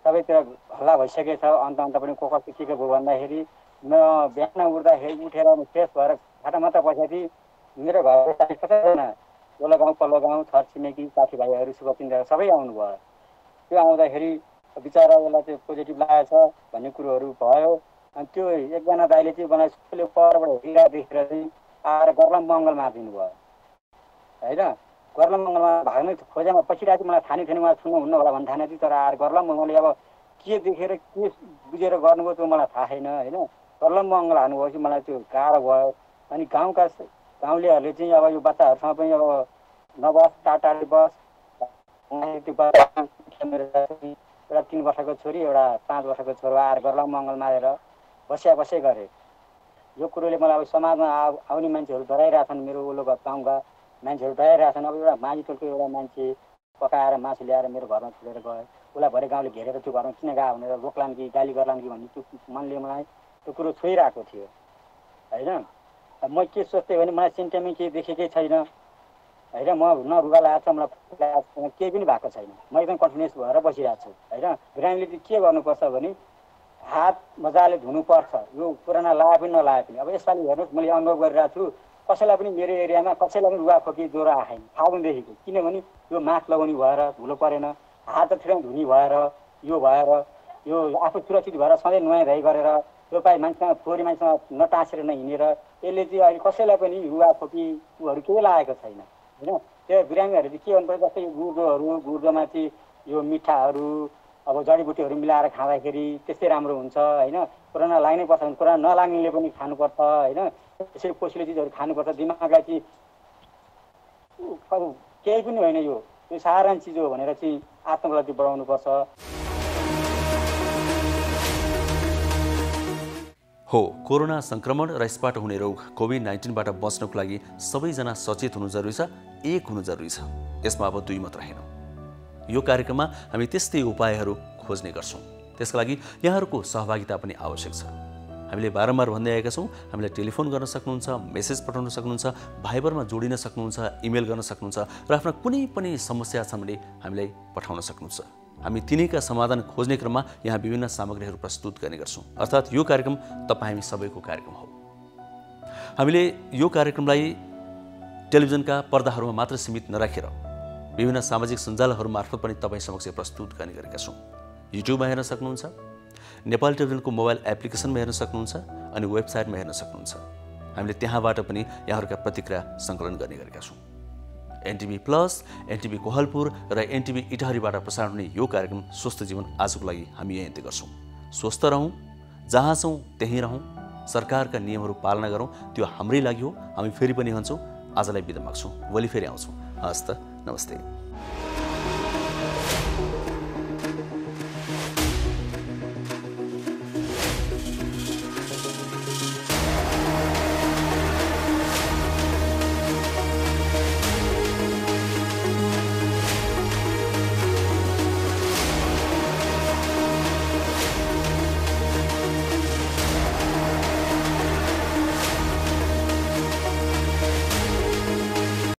सबैतिर हल्ला भइसकेको छ। अन्त पनि को के भयो भन्दाखेरि म बिहान उठेर फ्रेस भएर खाटा मात्र बसेको थिएँ। मेरो घरको 40-50जना वल्लो गाउँ पल्लो गाउँ छरछिमेकी साथीभाइहरू शुभचिन्तक सबै आउनुभयो। त्यो आउँदाखेरि बिचरा उसलाई चाहिँ पोजिटिभ लागेको छ भन्ने कुरोहरू भयो। अनि त्यो एकजना दाइले चाहिँ मलाई सबैले परबाट हेरिरहेको देखेर चाहिँ आएर गर्लम मङ्गल मारिदिनु भयो होइन। गर्लम मङ्गलमा भाग्ने खोजेमा पछिरहेको चाहिँ मलाई थाहा नै थिएन, उहाँ छुनु हुन्न होला भन्ने थाहा नै थियो। तर आएर गर्लम मङ्गलले अब के देखेर के बुझेर गर्नुभयो त्यो मलाई थाहा छैन होइन। गर्लम मङ्गल हान्नुभएपछि मलाई त्यो गाह्रो भयो। अनि गाउँका गाउँलेहरूले चाहिँ अब यो बच्चाहरूसँग पनि अब नबस टाढी बस त्यो एउटा 3 वर्षको छोरी एउटा 5 वर्षको छोरो आएर गर्लम मङ्गल मारेर बसे गरे। यो कुरोले मलाई अब समाजमा आउने मान्छेहरू डराइरहेछन्। मेरो वल्लो गाउँका मान्छेहरू डराइरहेछन्। अब एउटा माझी टोलको एउटा मान्छे पकाएर मासु ल्याएर मेरो घरमा छोडेर गयो। उसलाई भरे गाउँले घेरेर त्यो घरमा किन गयो भनेर रोक्लान् कि गाली गर्लान् कि भन्ने त्यो मनले मलाई त्यो कुरो छोइरहेको थियो होइन। म के सोच्थेँ भने मलाई सिम्टमै केही देखेकै छैन होइन। म न रुगा लागेको छ मलाई केही पनि भएको छैन। म एकदम कन्फिडेन्स भएर बसिरहेको छु होइन। बिरामीले चाहिँ के गर्नुपर्छ भने हात मजाले धुनुपर्छ। यो कोरोना लाए पनि नलाए पनि। अब यसपालि हेर्नुहोस् मैले अनुभव गरिरहेको छु कसैलाई पनि मेरो एरियामा कसैलाई पनि रुगाखोकी ज्वरो आएन फागुनदेखिको। किनभने यो मास्क लगाउने भएर धुलो परेन, हात ठिरै धुने भएर यो आफू सुरक्षित भएर सधैँ नुहाइधुवाइ गरेर त्यो पाइ मान्छेसँग थोरै मान्छेसँग नटाँसेर नहिँडेर यसले चाहिँ अहिले कसैलाई पनि रुगाखोकीहरू केही लागेको छैन होइन। त्यो बिरामीहरू चाहिँ के गर्नुपर्छ जस्तै गुर्दोमा चाहिँ यो मिठाहरू अब जडीबुटीहरू मिलाएर खाँदाखेरि त्यस्तै राम्रो हुन्छ होइन। कोरोना लाग्नै पर्छ भने कोरोना नलाग्नेले पनि खानुपर्छ होइन। त्यसरी पोसिलो चिजहरू खानुपर्छ। दिमागलाई चाहिँ केही पनि होइन, यो साधारण चिज हो भनेर चाहिँ आत्मबलति बढाउनुपर्छ। हो, कोरोना संक्रमण र यसबाट हुने रोग कोभिड-19बाट बच्नको लागि सबैजना सचेत हुनु जरुरी छ, एक हुनु जरुरी छ। यसमा अब दुई मात्र हैन। यो कार्यक्रममा हामी त्यस्तै उपायहरू खोज्ने गर्छौँ। त्यसका लागि यहाँहरूको सहभागिता पनि आवश्यक छ। हामीले बारम्बार भन्दै आएका छौँ, हामीलाई टेलिफोन गर्न सक्नुहुन्छ, मेसेज पठाउन सक्नुहुन्छ, भाइबरमा जोडिन सक्नुहुन्छ, इमेल गर्न सक्नुहुन्छ र आफ्ना कुनै पनि समस्या छ भने हामीलाई पठाउन सक्नुहुन्छ। हामी तिनैका समाधान खोज्ने क्रममा यहाँ विभिन्न सामग्रीहरू प्रस्तुत गर्ने गर्छौँ। अर्थात् यो कार्यक्रम तपाईँ हामी सबैको कार्यक्रम हो। हामीले यो कार्यक्रमलाई टेलिभिजनका पर्दाहरूमा मात्र सीमित नराखेर विभिन्न सामाजिक सञ्जालहरू मार्फत पनि तपाईँ समक्ष प्रस्तुत गर्ने गरेका छौँ। युट्युबमा हेर्न सक्नुहुन्छ, नेपाल टेलिभिजनको मोबाइल एप्लिकेसनमा हेर्न सक्नुहुन्छ अनि वेबसाइटमा हेर्न सक्नुहुन्छ। हामीले त्यहाँबाट पनि यहाँहरूका प्रतिक्रिया सङ्कलन गर्ने गरेका छौँ। एनटिभी प्लस, एनटिभी कोहलपुर र एनटिभी इटहरीबाट प्रसारण हुने यो कार्यक्रम स्वस्थ जीवन आजको लागि हामी यही अन्त्य गर्छौँ। स्वस्थ रहौँ, जहाँ छौँ त्यहीँ रहौँ, सरकारका नियमहरू पालना गरौँ, त्यो हाम्रै लागि हो। हामी फेरि पनि भन्छौँ, आजलाई बिदा माग्छौँ, भोलि फेरि आउँछौँ। हस्त, नमस्ते।